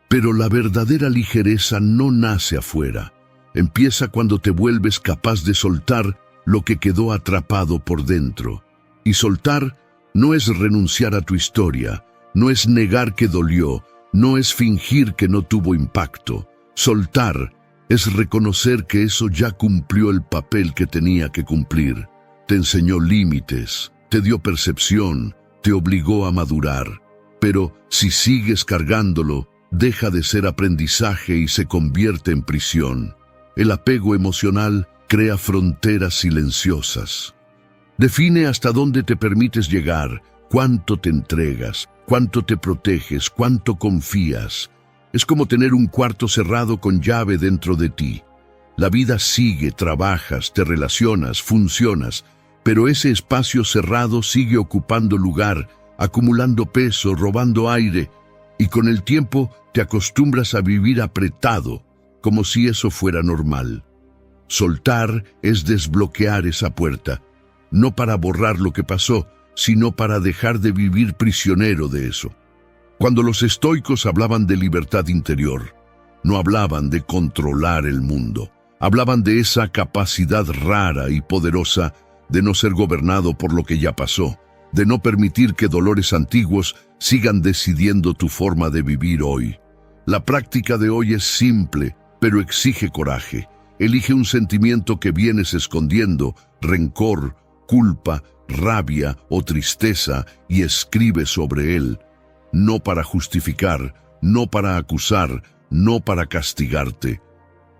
Pero la verdadera ligereza no nace afuera. Empieza cuando te vuelves capaz de soltar lo que quedó atrapado por dentro. Y soltar no es renunciar a tu historia, no es negar que dolió, no es fingir que no tuvo impacto. Soltar es reconocer que eso ya cumplió el papel que tenía que cumplir. Te enseñó límites, te dio percepción, te obligó a madurar. Pero si sigues cargándolo, deja de ser aprendizaje y se convierte en prisión. El apego emocional crea fronteras silenciosas. Define hasta dónde te permites llegar, cuánto te entregas, cuánto te proteges, cuánto confías. Es como tener un cuarto cerrado con llave dentro de ti. La vida sigue, trabajas, te relacionas, funcionas, pero ese espacio cerrado sigue ocupando lugar, acumulando peso, robando aire, y con el tiempo te acostumbras a vivir apretado, como si eso fuera normal. Soltar es desbloquear esa puerta, no para borrar lo que pasó, sino para dejar de vivir prisionero de eso. Cuando los estoicos hablaban de libertad interior, no hablaban de controlar el mundo. Hablaban de esa capacidad rara y poderosa de no ser gobernado por lo que ya pasó, de no permitir que dolores antiguos sigan decidiendo tu forma de vivir hoy. La práctica de hoy es simple, pero exige coraje. Elige un sentimiento que vienes escondiendo, rencor, culpa, rabia o tristeza, y escribe sobre él. No para justificar, no para acusar, no para castigarte.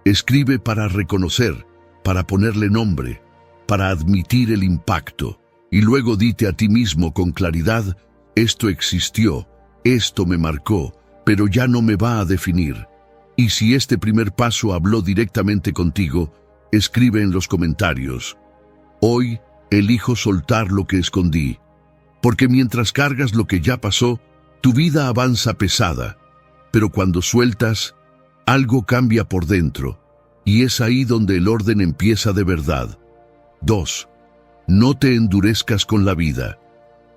Escribe para reconocer, para ponerle nombre, para admitir el impacto, y luego dite a ti mismo con claridad: esto existió, esto me marcó, pero ya no me va a definir. Y si este primer paso habló directamente contigo, escribe en los comentarios: hoy elijo soltar lo que escondí, porque mientras cargas lo que ya pasó, tu vida avanza pesada, pero cuando sueltas, algo cambia por dentro, y es ahí donde el orden empieza de verdad. 2. No te endurezcas con la vida.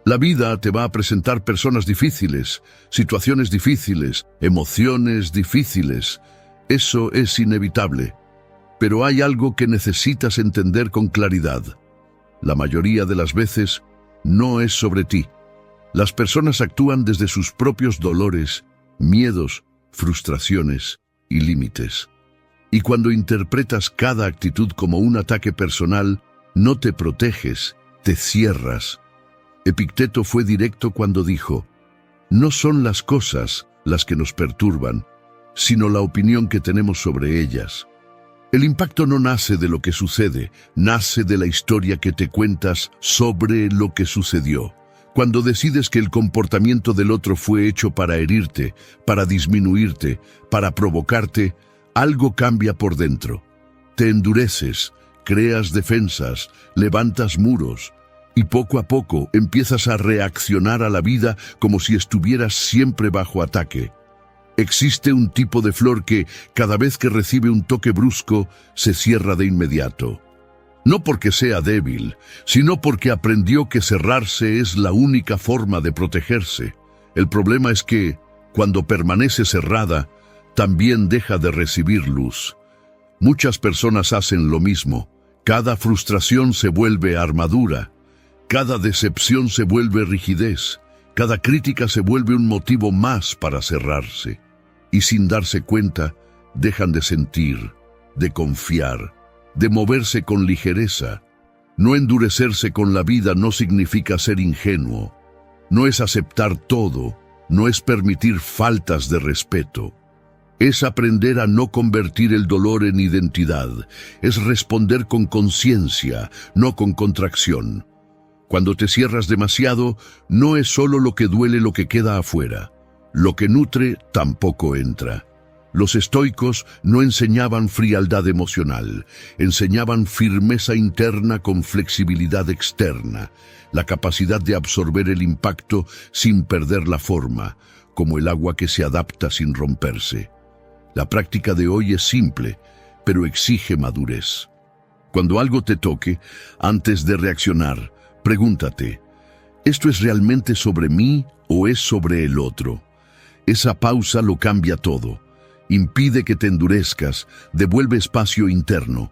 La vida te va a presentar personas difíciles, situaciones difíciles, emociones difíciles. Eso es inevitable. Pero hay algo que necesitas entender con claridad. La mayoría de las veces no es sobre ti. Las personas actúan desde sus propios dolores, miedos, frustraciones y límites. Y cuando interpretas cada actitud como un ataque personal, no te proteges, te cierras. Epicteto fue directo cuando dijo: no son las cosas las que nos perturban, sino la opinión que tenemos sobre ellas. El impacto no nace de lo que sucede, nace de la historia que te cuentas sobre lo que sucedió. Cuando decides que el comportamiento del otro fue hecho para herirte, para disminuirte, para provocarte, algo cambia por dentro. Te endureces, creas defensas, levantas muros, y poco a poco empiezas a reaccionar a la vida como si estuvieras siempre bajo ataque. Existe un tipo de flor que, cada vez que recibe un toque brusco, se cierra de inmediato. No porque sea débil, sino porque aprendió que cerrarse es la única forma de protegerse. El problema es que, cuando permanece cerrada, también deja de recibir luz. Muchas personas hacen lo mismo. Cada frustración se vuelve armadura. Cada decepción se vuelve rigidez. Cada crítica se vuelve un motivo más para cerrarse. Y sin darse cuenta, dejan de sentir, de confiar, de moverse con ligereza. No endurecerse con la vida no significa ser ingenuo. No es aceptar todo, no es permitir faltas de respeto. Es aprender a no convertir el dolor en identidad. Es responder con conciencia, no con contracción. Cuando te cierras demasiado, no es solo lo que duele lo que queda afuera. Lo que nutre tampoco entra. Los estoicos no enseñaban frialdad emocional, enseñaban firmeza interna con flexibilidad externa, la capacidad de absorber el impacto sin perder la forma, como el agua que se adapta sin romperse. La práctica de hoy es simple, pero exige madurez. Cuando algo te toque, antes de reaccionar, pregúntate: ¿esto es realmente sobre mí o es sobre el otro? Esa pausa lo cambia todo. Impide que te endurezcas, devuelve espacio interno.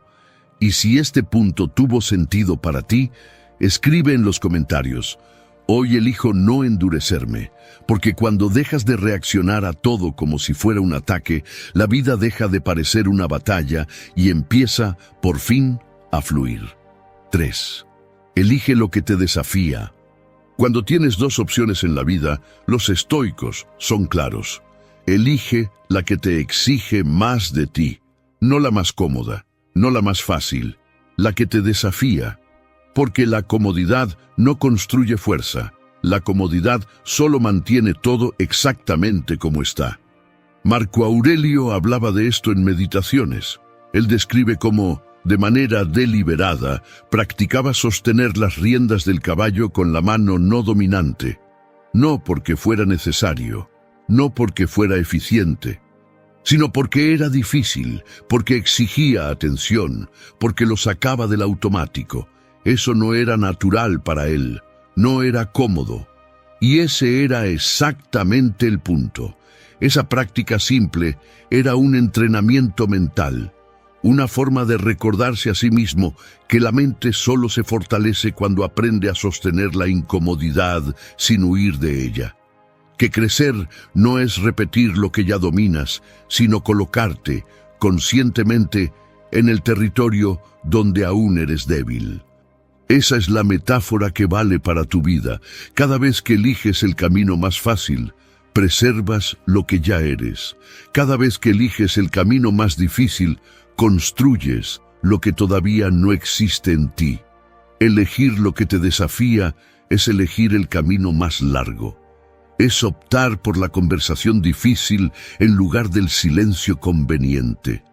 Y si este punto tuvo sentido para ti, escribe en los comentarios: hoy elijo no endurecerme, porque cuando dejas de reaccionar a todo como si fuera un ataque, la vida deja de parecer una batalla y empieza, por fin, a fluir. 3. Elige lo que te desafía. Cuando tienes dos opciones en la vida, los estoicos son claros. Elige la que te exige más de ti, no la más cómoda, no la más fácil, la que te desafía. Porque la comodidad no construye fuerza, La comodidad solo mantiene todo exactamente como está. Marco Aurelio hablaba de esto en Meditaciones. Él describe cómo, de manera deliberada, practicaba sostener las riendas del caballo con la mano no dominante, no porque fuera necesario, no porque fuera eficiente, sino porque era difícil, porque exigía atención, porque lo sacaba del automático. Eso no era natural para él, no era cómodo. Y ese era exactamente el punto. Esa práctica simple era un entrenamiento mental, una forma de recordarse a sí mismo que la mente solo se fortalece cuando aprende a sostener la incomodidad sin huir de ella. Que crecer no es repetir lo que ya dominas, sino colocarte conscientemente en el territorio donde aún eres débil. Esa es la metáfora que vale para tu vida. Cada vez que eliges el camino más fácil, preservas lo que ya eres. Cada vez que eliges el camino más difícil, construyes lo que todavía no existe en ti. Elegir lo que te desafía es elegir el camino más largo. Es optar por la conversación difícil en lugar del silencio conveniente.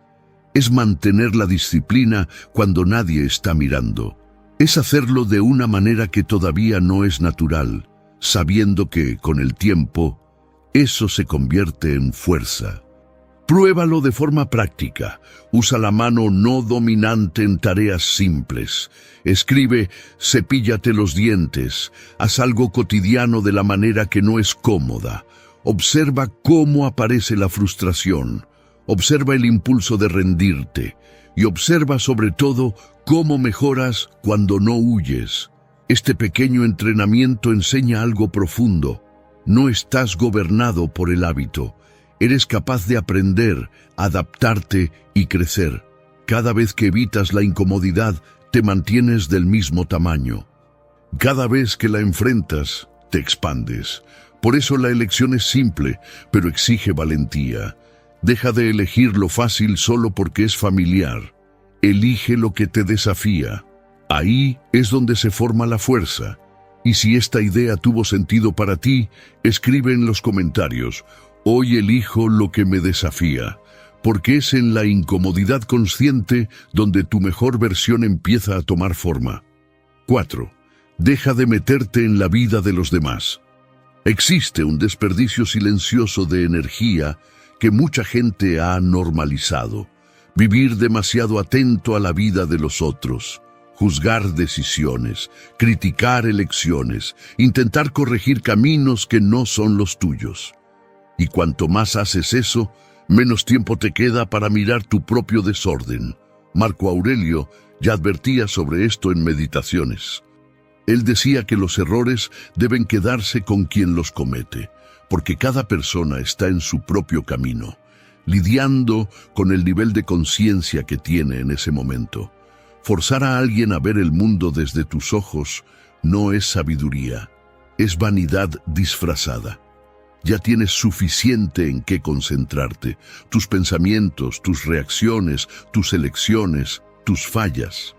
Es mantener la disciplina cuando nadie está mirando. Es hacerlo de una manera que todavía no es natural, sabiendo que, con el tiempo, eso se convierte en fuerza. Pruébalo de forma práctica. Usa la mano no dominante en tareas simples. Escribe, cepíllate los dientes. Haz algo cotidiano de la manera que no es cómoda. Observa cómo aparece la frustración. Observa el impulso de rendirte. Y observa sobre todo cómo mejoras cuando no huyes. Este pequeño entrenamiento enseña algo profundo. No estás gobernado por el hábito. Eres capaz de aprender, adaptarte y crecer. Cada vez que evitas la incomodidad, te mantienes del mismo tamaño. Cada vez que la enfrentas, te expandes. Por eso la elección es simple, pero exige valentía. Deja de elegir lo fácil solo porque es familiar. Elige lo que te desafía. Ahí es donde se forma la fuerza. Y si esta idea tuvo sentido para ti, escribe en los comentarios: hoy elijo lo que me desafía, porque es en la incomodidad consciente donde tu mejor versión empieza a tomar forma. 4. Deja de meterte en la vida de los demás. Existe un desperdicio silencioso de energía que mucha gente ha normalizado. Vivir demasiado atento a la vida de los otros. Juzgar decisiones, criticar elecciones, intentar corregir caminos que no son los tuyos. Y cuanto más haces eso, menos tiempo te queda para mirar tu propio desorden. Marco Aurelio ya advertía sobre esto en Meditaciones. Él decía que los errores deben quedarse con quien los comete, porque cada persona está en su propio camino, lidiando con el nivel de conciencia que tiene en ese momento. Forzar a alguien a ver el mundo desde tus ojos no es sabiduría, es vanidad disfrazada. Ya tienes suficiente en qué concentrarte, tus pensamientos, tus reacciones, tus elecciones, tus fallas.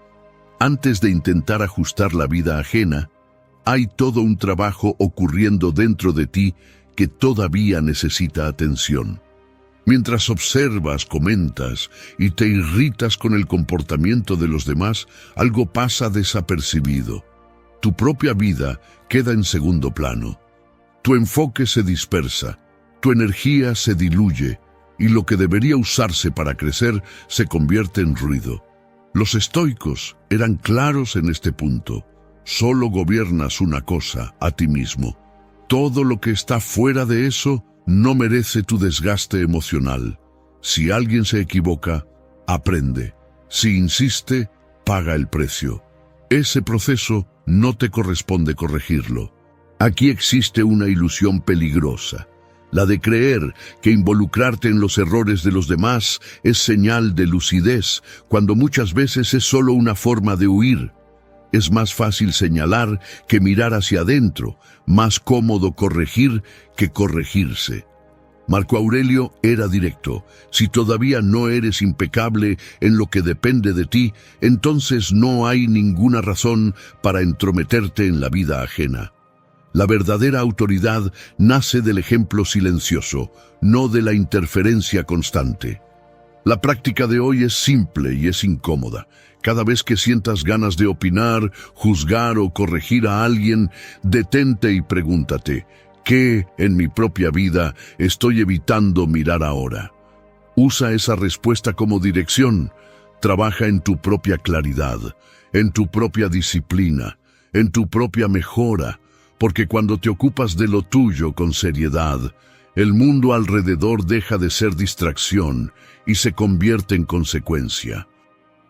Antes de intentar ajustar la vida ajena, hay todo un trabajo ocurriendo dentro de ti que todavía necesita atención. Mientras observas, comentas y te irritas con el comportamiento de los demás, algo pasa desapercibido. Tu propia vida queda en segundo plano. Tu enfoque se dispersa, tu energía se diluye y lo que debería usarse para crecer se convierte en ruido. Los estoicos eran claros en este punto. Solo gobiernas una cosa, a ti mismo. Todo lo que está fuera de eso no merece tu desgaste emocional. Si alguien se equivoca, aprende. Si insiste, paga el precio. Ese proceso no te corresponde corregirlo. Aquí existe una ilusión peligrosa, la de creer que involucrarte en los errores de los demás es señal de lucidez, cuando muchas veces es solo una forma de huir. Es más fácil señalar que mirar hacia adentro, más cómodo corregir que corregirse. Marco Aurelio era directo. Si todavía no eres impecable en lo que depende de ti, entonces no hay ninguna razón para entrometerte en la vida ajena. La verdadera autoridad nace del ejemplo silencioso, no de la interferencia constante. La práctica de hoy es simple y es incómoda. Cada vez que sientas ganas de opinar, juzgar o corregir a alguien, detente y pregúntate, ¿qué en mi propia vida estoy evitando mirar ahora? Usa esa respuesta como dirección. Trabaja en tu propia claridad, en tu propia disciplina, en tu propia mejora, porque cuando te ocupas de lo tuyo con seriedad, el mundo alrededor deja de ser distracción y se convierte en consecuencia.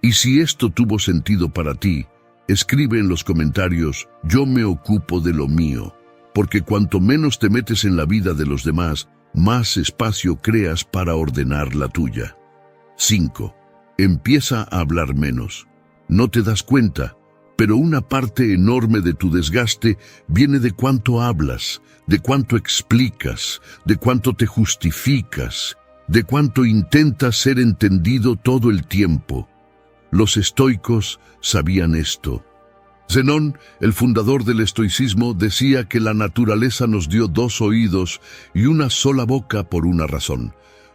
Y si esto tuvo sentido para ti, escribe en los comentarios, yo me ocupo de lo mío, porque cuanto menos te metes en la vida de los demás, más espacio creas para ordenar la tuya. 5. Empieza a hablar menos. No te das cuenta, pero una parte enorme de tu desgaste viene de cuánto hablas, de cuánto explicas, de cuánto te justificas, de cuánto intentas ser entendido todo el tiempo. Los estoicos sabían esto. Zenón, el fundador del estoicismo, decía que la naturaleza nos dio 2 oídos y una sola boca por una razón.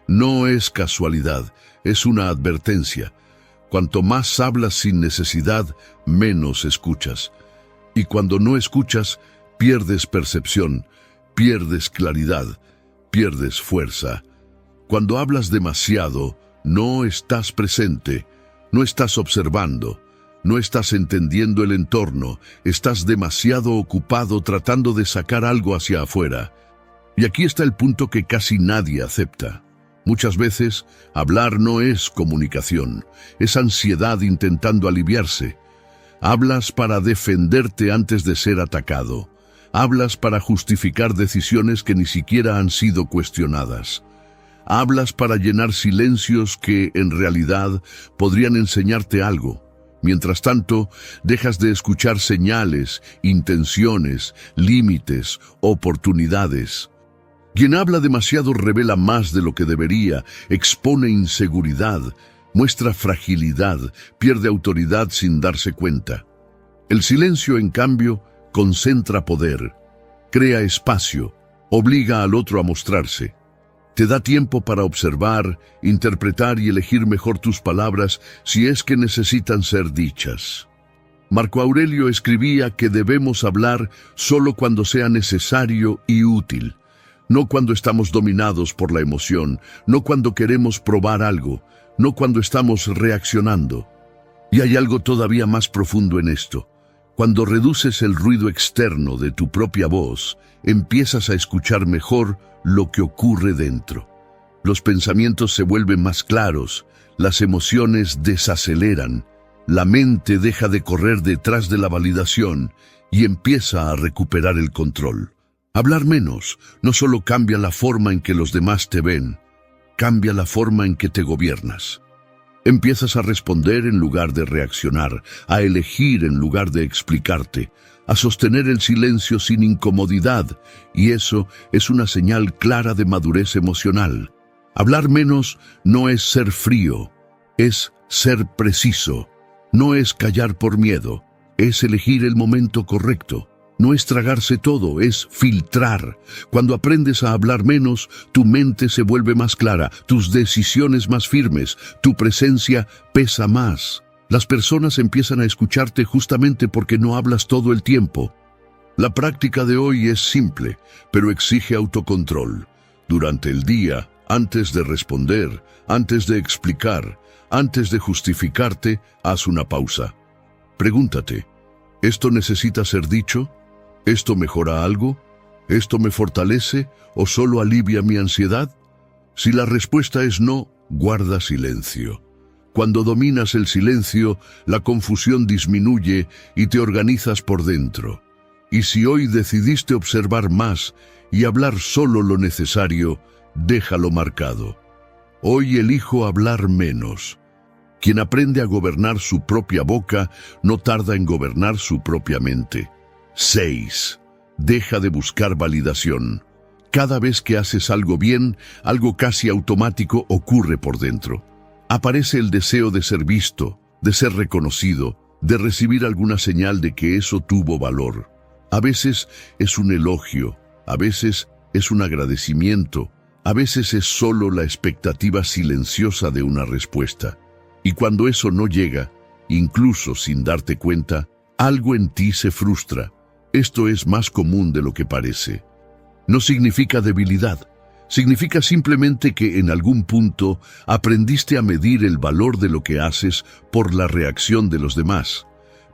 No es casualidad, es una advertencia. Cuanto más hablas sin necesidad, menos escuchas. Y cuando no escuchas, pierdes percepción, pierdes claridad, pierdes fuerza. Cuando hablas demasiado, no estás presente, no estás observando, no estás entendiendo el entorno, estás demasiado ocupado tratando de sacar algo hacia afuera. Y aquí está el punto que casi nadie acepta. Muchas veces, hablar no es comunicación, es ansiedad intentando aliviarse. Hablas para defenderte antes de ser atacado. Hablas para justificar decisiones que ni siquiera han sido cuestionadas. Hablas para llenar silencios que, en realidad, podrían enseñarte algo. Mientras tanto, dejas de escuchar señales, intenciones, límites, oportunidades. Quien habla demasiado revela más de lo que debería, expone inseguridad, muestra fragilidad, pierde autoridad sin darse cuenta. El silencio, en cambio, concentra poder, crea espacio, obliga al otro a mostrarse. Te da tiempo para observar, interpretar y elegir mejor tus palabras si es que necesitan ser dichas. Marco Aurelio escribía que debemos hablar solo cuando sea necesario y útil. No cuando estamos dominados por la emoción, no cuando queremos probar algo, no cuando estamos reaccionando. Y hay algo todavía más profundo en esto. Cuando reduces el ruido externo de tu propia voz, empiezas a escuchar mejor lo que ocurre dentro. Los pensamientos se vuelven más claros, las emociones desaceleran, la mente deja de correr detrás de la validación y empieza a recuperar el control. Hablar menos no solo cambia la forma en que los demás te ven, cambia la forma en que te gobiernas. Empiezas a responder en lugar de reaccionar, a elegir en lugar de explicarte, a sostener el silencio sin incomodidad, y eso es una señal clara de madurez emocional. Hablar menos no es ser frío, es ser preciso, no es callar por miedo, es elegir el momento correcto. No es tragarse todo, es filtrar. Cuando aprendes a hablar menos, tu mente se vuelve más clara, tus decisiones más firmes, tu presencia pesa más. Las personas empiezan a escucharte justamente porque no hablas todo el tiempo. La práctica de hoy es simple, pero exige autocontrol. Durante el día, antes de responder, antes de explicar, antes de justificarte, haz una pausa. Pregúntate, ¿esto necesita ser dicho? ¿Esto mejora algo? ¿Esto me fortalece o solo alivia mi ansiedad? Si la respuesta es no, guarda silencio. Cuando dominas el silencio, la confusión disminuye y te organizas por dentro. Y si hoy decidiste observar más y hablar solo lo necesario, déjalo marcado. Hoy elijo hablar menos. Quien aprende a gobernar su propia boca no tarda en gobernar su propia mente. 6. Deja de buscar validación. Cada vez que haces algo bien, algo casi automático ocurre por dentro. Aparece el deseo de ser visto, de ser reconocido, de recibir alguna señal de que eso tuvo valor. A veces es un elogio, a veces es un agradecimiento, a veces es solo la expectativa silenciosa de una respuesta. Y cuando eso no llega, incluso sin darte cuenta, algo en ti se frustra. Esto es más común de lo que parece. No significa debilidad. Significa simplemente que en algún punto aprendiste a medir el valor de lo que haces por la reacción de los demás.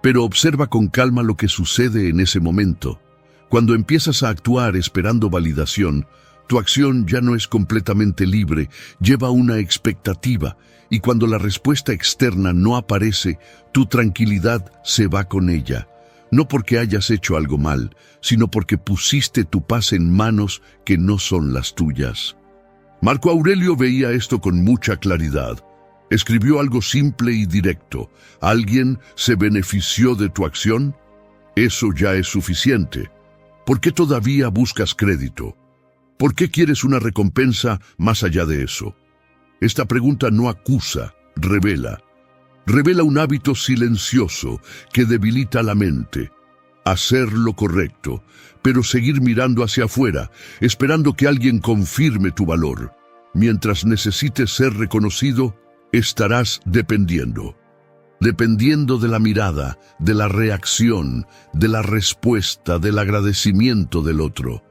Pero observa con calma lo que sucede en ese momento. Cuando empiezas a actuar esperando validación, tu acción ya no es completamente libre, lleva una expectativa, y cuando la respuesta externa no aparece, tu tranquilidad se va con ella. No porque hayas hecho algo mal, sino porque pusiste tu paz en manos que no son las tuyas. Marco Aurelio veía esto con mucha claridad. Escribió algo simple y directo. ¿Alguien se benefició de tu acción? Eso ya es suficiente. ¿Por qué todavía buscas crédito? ¿Por qué quieres una recompensa más allá de eso? Esta pregunta no acusa, revela. Revela un hábito silencioso que debilita la mente. Hacer lo correcto, pero seguir mirando hacia afuera, esperando que alguien confirme tu valor. Mientras necesites ser reconocido, estarás dependiendo. Dependiendo de la mirada, de la reacción, de la respuesta, del agradecimiento del otro.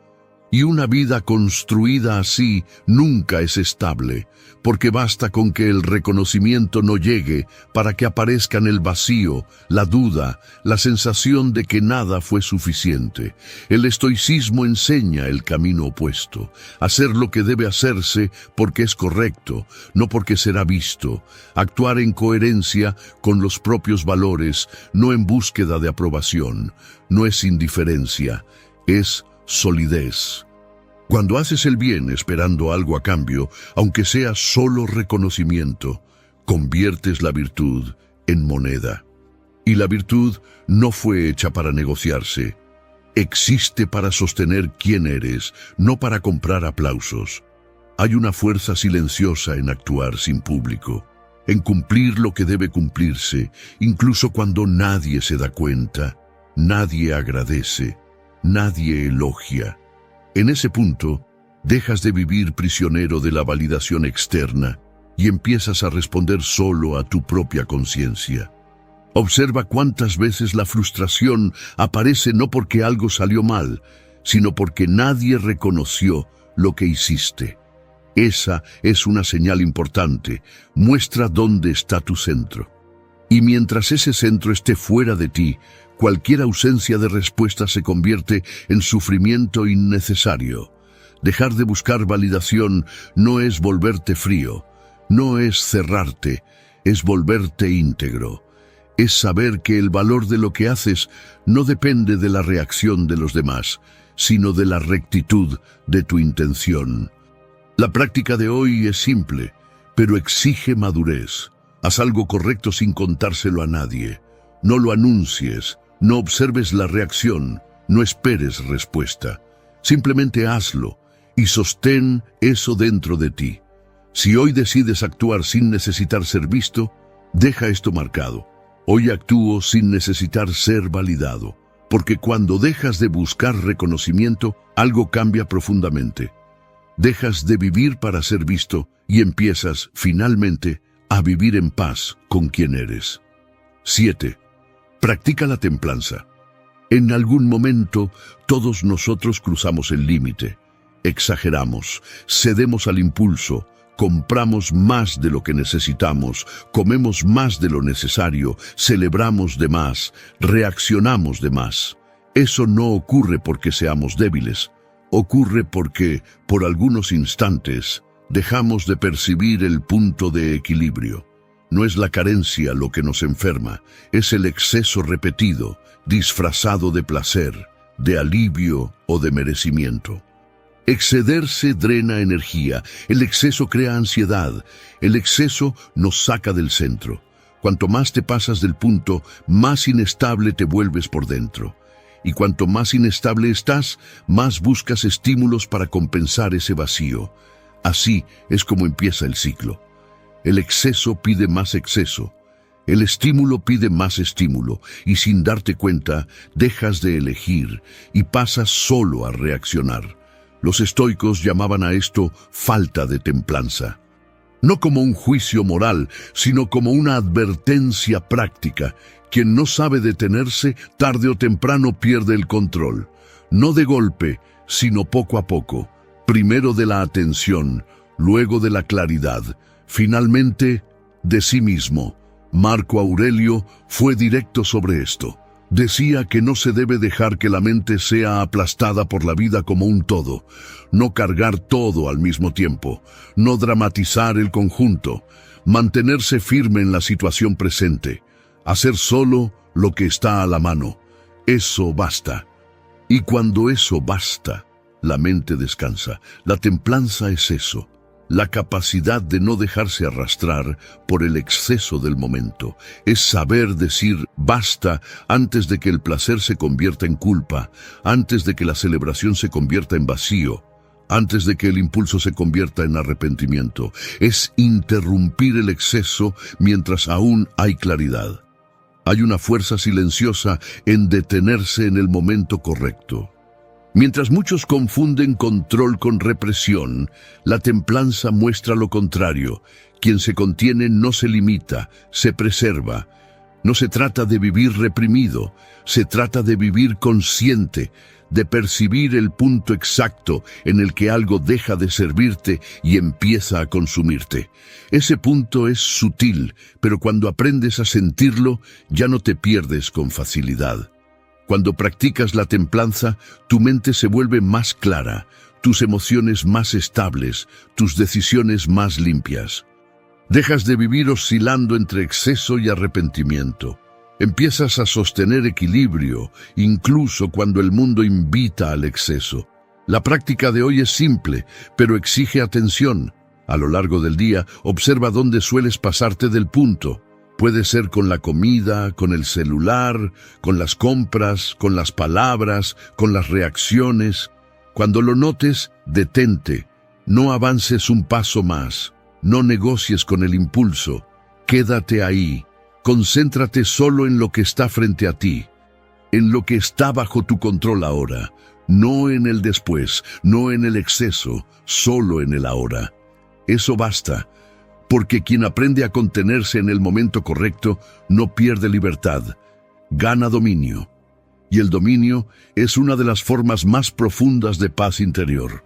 Y una vida construida así nunca es estable, porque basta con que el reconocimiento no llegue para que aparezcan el vacío, la duda, la sensación de que nada fue suficiente. El estoicismo enseña el camino opuesto, hacer lo que debe hacerse porque es correcto, no porque será visto, actuar en coherencia con los propios valores, no en búsqueda de aprobación. No es indiferencia, es solidez. Cuando haces el bien esperando algo a cambio, aunque sea solo reconocimiento, conviertes la virtud en moneda. Y la virtud no fue hecha para negociarse. Existe para sostener quién eres, no para comprar aplausos. Hay una fuerza silenciosa en actuar sin público, en cumplir lo que debe cumplirse, incluso cuando nadie se da cuenta, nadie agradece, nadie elogia. En ese punto, dejas de vivir prisionero de la validación externa y empiezas a responder solo a tu propia conciencia. Observa cuántas veces la frustración aparece no porque algo salió mal, sino porque nadie reconoció lo que hiciste. Esa es una señal importante, muestra dónde está tu centro. Y mientras ese centro esté fuera de ti, cualquier ausencia de respuesta se convierte en sufrimiento innecesario. Dejar de buscar validación no es volverte frío, no es cerrarte, es volverte íntegro. Es saber que el valor de lo que haces no depende de la reacción de los demás, sino de la rectitud de tu intención. La práctica de hoy es simple, pero exige madurez. Haz algo correcto sin contárselo a nadie. No lo anuncies. No observes la reacción, no esperes respuesta. Simplemente hazlo y sostén eso dentro de ti. Si hoy decides actuar sin necesitar ser visto, deja esto marcado. Hoy actúo sin necesitar ser validado, porque cuando dejas de buscar reconocimiento, algo cambia profundamente. Dejas de vivir para ser visto y empiezas, finalmente, a vivir en paz con quien eres. 7. Practica la templanza. En algún momento, todos nosotros cruzamos el límite. Exageramos, cedemos al impulso, compramos más de lo que necesitamos, comemos más de lo necesario, celebramos de más, reaccionamos de más. Eso no ocurre porque seamos débiles. Ocurre porque, por algunos instantes, dejamos de percibir el punto de equilibrio. No es la carencia lo que nos enferma, es el exceso repetido, disfrazado de placer, de alivio o de merecimiento. Excederse drena energía, el exceso crea ansiedad, el exceso nos saca del centro. Cuanto más te pasas del punto, más inestable te vuelves por dentro. Y cuanto más inestable estás, más buscas estímulos para compensar ese vacío. Así es como empieza el ciclo. El exceso pide más exceso. El estímulo pide más estímulo y sin darte cuenta dejas de elegir y pasas solo a reaccionar. Los estoicos llamaban a esto falta de templanza. No como un juicio moral, sino como una advertencia práctica. Quien no sabe detenerse, tarde o temprano pierde el control. No de golpe, sino poco a poco. Primero de la atención, luego de la claridad, finalmente de sí mismo. Marco Aurelio fue directo sobre esto. Decía que no se debe dejar que la mente sea aplastada por la vida como un todo, no cargar todo al mismo tiempo, no dramatizar el conjunto, mantenerse firme en la situación presente, hacer solo lo que está a la mano. Eso basta. Y cuando eso basta, la mente descansa. La templanza es eso. La capacidad de no dejarse arrastrar por el exceso del momento. Es saber decir basta antes de que el placer se convierta en culpa, antes de que la celebración se convierta en vacío, antes de que el impulso se convierta en arrepentimiento. Es interrumpir el exceso mientras aún hay claridad. Hay una fuerza silenciosa en detenerse en el momento correcto. Mientras muchos confunden control con represión, la templanza muestra lo contrario. Quien se contiene no se limita, se preserva. No se trata de vivir reprimido, se trata de vivir consciente, de percibir el punto exacto en el que algo deja de servirte y empieza a consumirte. Ese punto es sutil, pero cuando aprendes a sentirlo, ya no te pierdes con facilidad. Cuando practicas la templanza, tu mente se vuelve más clara, tus emociones más estables, tus decisiones más limpias. Dejas de vivir oscilando entre exceso y arrepentimiento. Empiezas a sostener equilibrio, incluso cuando el mundo invita al exceso. La práctica de hoy es simple, pero exige atención. A lo largo del día, observa dónde sueles pasarte del punto. Puede ser con la comida, con el celular, con las compras, con las palabras, con las reacciones. Cuando lo notes, detente. No avances un paso más. No negocies con el impulso. Quédate ahí. Concéntrate solo en lo que está frente a ti, en lo que está bajo tu control ahora, no en el después, no en el exceso, solo en el ahora. Eso basta. Porque quien aprende a contenerse en el momento correcto no pierde libertad, gana dominio. Y el dominio es una de las formas más profundas de paz interior.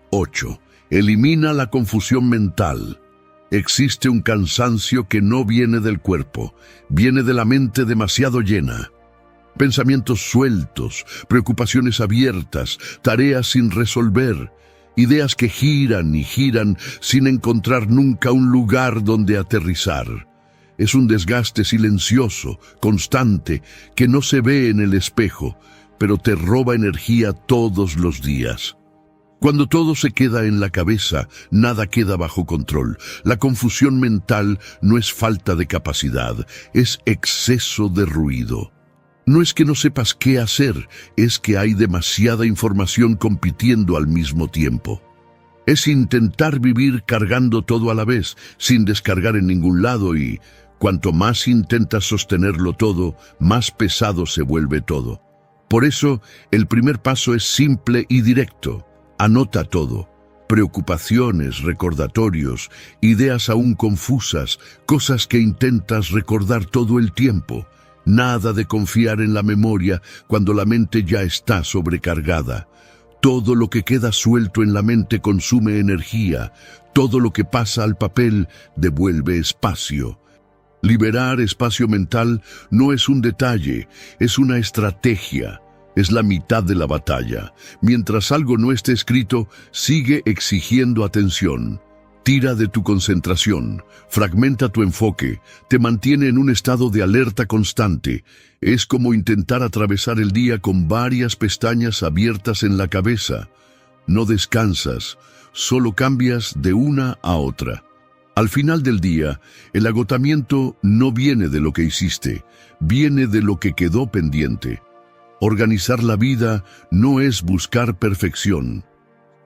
8. Elimina la confusión mental. Existe un cansancio que no viene del cuerpo, viene de la mente demasiado llena. Pensamientos sueltos, preocupaciones abiertas, tareas sin resolver. Ideas que giran y giran sin encontrar nunca un lugar donde aterrizar. Es un desgaste silencioso, constante, que no se ve en el espejo, pero te roba energía todos los días. Cuando todo se queda en la cabeza, nada queda bajo control. La confusión mental no es falta de capacidad, es exceso de ruido. No es que no sepas qué hacer, es que hay demasiada información compitiendo al mismo tiempo. Es intentar vivir cargando todo a la vez, sin descargar en ningún lado y, cuanto más intentas sostenerlo todo, más pesado se vuelve todo. Por eso, el primer paso es simple y directo. Anota todo. Preocupaciones, recordatorios, ideas aún confusas, cosas que intentas recordar todo el tiempo. Nada de confiar en la memoria cuando la mente ya está sobrecargada. Todo lo que queda suelto en la mente consume energía. Todo lo que pasa al papel devuelve espacio. Liberar espacio mental no es un detalle, es una estrategia. Es la mitad de la batalla. Mientras algo no esté escrito, sigue exigiendo atención. Tira de tu concentración, fragmenta tu enfoque, te mantiene en un estado de alerta constante. Es como intentar atravesar el día con varias pestañas abiertas en la cabeza. No descansas, solo cambias de una a otra. Al final del día, el agotamiento no viene de lo que hiciste, viene de lo que quedó pendiente. Organizar la vida no es buscar perfección,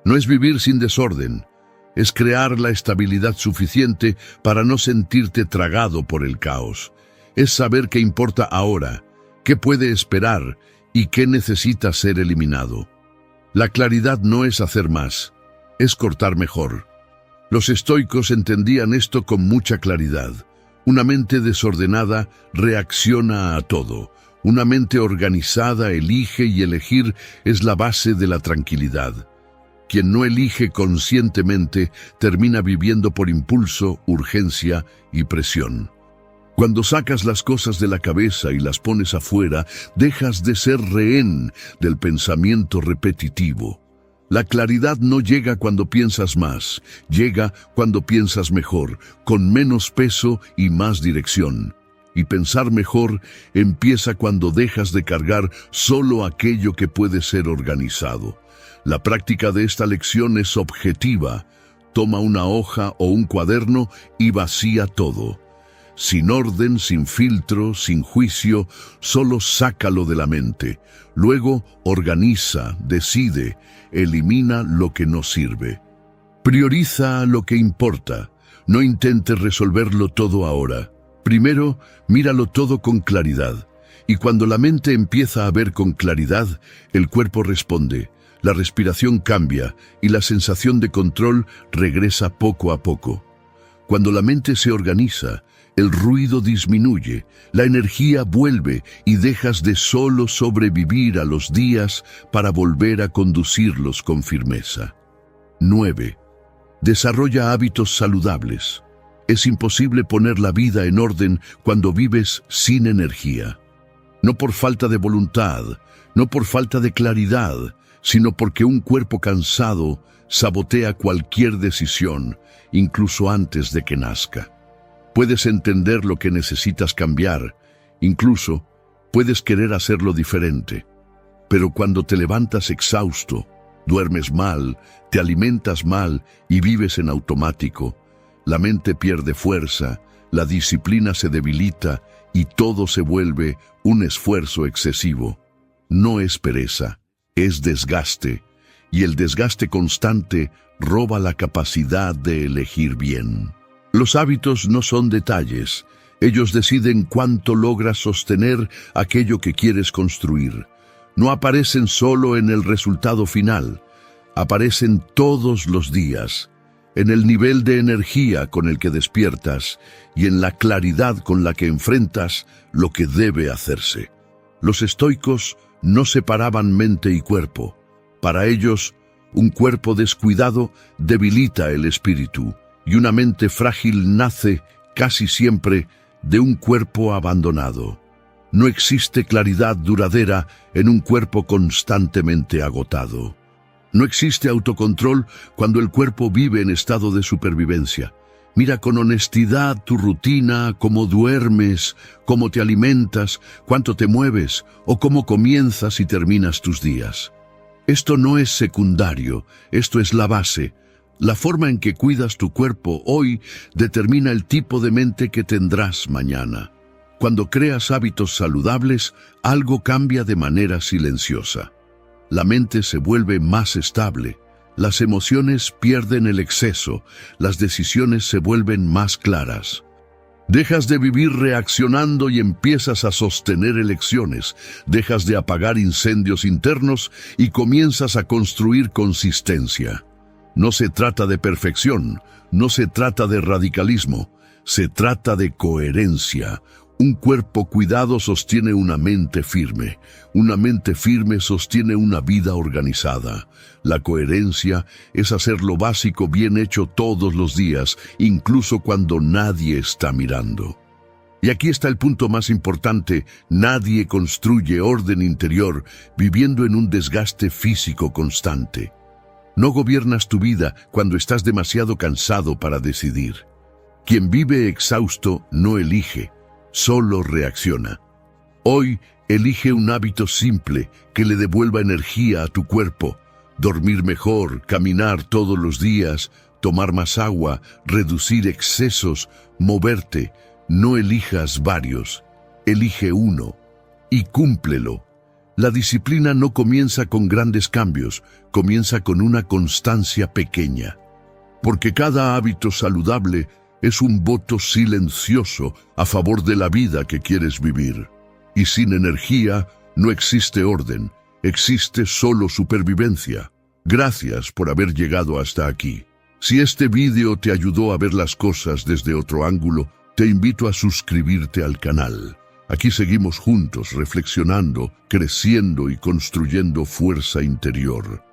no es vivir sin desorden. Es crear la estabilidad suficiente para no sentirte tragado por el caos. es saber qué importa ahora, qué puede esperar y qué necesita ser eliminado. La claridad no es hacer más, es cortar mejor. Los estoicos entendían esto con mucha claridad. Una mente desordenada reacciona a todo. Una mente organizada elige, y elegir es la base de la tranquilidad. Quien no elige conscientemente termina viviendo por impulso, urgencia y presión. Cuando sacas las cosas de la cabeza y las pones afuera, dejas de ser rehén del pensamiento repetitivo. La claridad no llega cuando piensas más, llega cuando piensas mejor, con menos peso y más dirección. Y pensar mejor empieza cuando dejas de cargar solo aquello que puede ser organizado. La práctica de esta lección es objetiva. Toma una hoja o un cuaderno y vacía todo. Sin orden, sin filtro, sin juicio, solo sácalo de la mente. Luego organiza, decide, elimina lo que no sirve. Prioriza lo que importa. No intentes resolverlo todo ahora. Primero, míralo todo con claridad. Y cuando la mente empieza a ver con claridad, el cuerpo responde. La respiración cambia y la sensación de control regresa poco a poco. Cuando la mente se organiza, el ruido disminuye, la energía vuelve y dejas de solo sobrevivir a los días para volver a conducirlos con firmeza. 9. Desarrolla hábitos saludables. Es imposible poner la vida en orden cuando vives sin energía. No por falta de voluntad, no por falta de claridad, sino porque un cuerpo cansado sabotea cualquier decisión, incluso antes de que nazca. Puedes entender lo que necesitas cambiar, incluso puedes querer hacerlo diferente. Pero cuando te levantas exhausto, duermes mal, te alimentas mal y vives en automático, la mente pierde fuerza, la disciplina se debilita y todo se vuelve un esfuerzo excesivo. No es pereza, es desgaste, y el desgaste constante roba la capacidad de elegir bien. Los hábitos no son detalles, ellos deciden cuánto logras sostener aquello que quieres construir. No aparecen solo en el resultado final, aparecen todos los días, en el nivel de energía con el que despiertas y en la claridad con la que enfrentas lo que debe hacerse. Los estoicos no separaban mente y cuerpo. Para ellos, un cuerpo descuidado debilita el espíritu, y una mente frágil nace casi siempre de un cuerpo abandonado. No existe claridad duradera en un cuerpo constantemente agotado. No existe autocontrol cuando el cuerpo vive en estado de supervivencia. Mira con honestidad tu rutina, cómo duermes, cómo te alimentas, cuánto te mueves o cómo comienzas y terminas tus días. Esto no es secundario, esto es la base. La forma en que cuidas tu cuerpo hoy determina el tipo de mente que tendrás mañana. Cuando creas hábitos saludables, algo cambia de manera silenciosa. La mente se vuelve más estable, las emociones pierden el exceso, las decisiones se vuelven más claras. Dejas de vivir reaccionando y empiezas a sostener elecciones, dejas de apagar incendios internos y comienzas a construir consistencia. No se trata de perfección, no se trata de radicalismo, se trata de coherencia. Un cuerpo cuidado sostiene una mente firme sostiene una vida organizada. La coherencia es hacer lo básico bien hecho todos los días, incluso cuando nadie está mirando. Y aquí está el punto más importante: nadie construye orden interior viviendo en un desgaste físico constante. No gobiernas tu vida cuando estás demasiado cansado para decidir. Quien vive exhausto no elige, solo reacciona. Hoy, elige un hábito simple que le devuelva energía a tu cuerpo. Dormir mejor, caminar todos los días, tomar más agua, reducir excesos, moverte. No elijas varios, elige uno y cúmplelo. La disciplina no comienza con grandes cambios, comienza con una constancia pequeña. Porque cada hábito saludable es un voto silencioso a favor de la vida que quieres vivir. Y sin energía no existe orden, existe solo supervivencia. Gracias por haber llegado hasta aquí. Si este vídeo te ayudó a ver las cosas desde otro ángulo, te invito a suscribirte al canal. Aquí seguimos juntos reflexionando, creciendo y construyendo fuerza interior.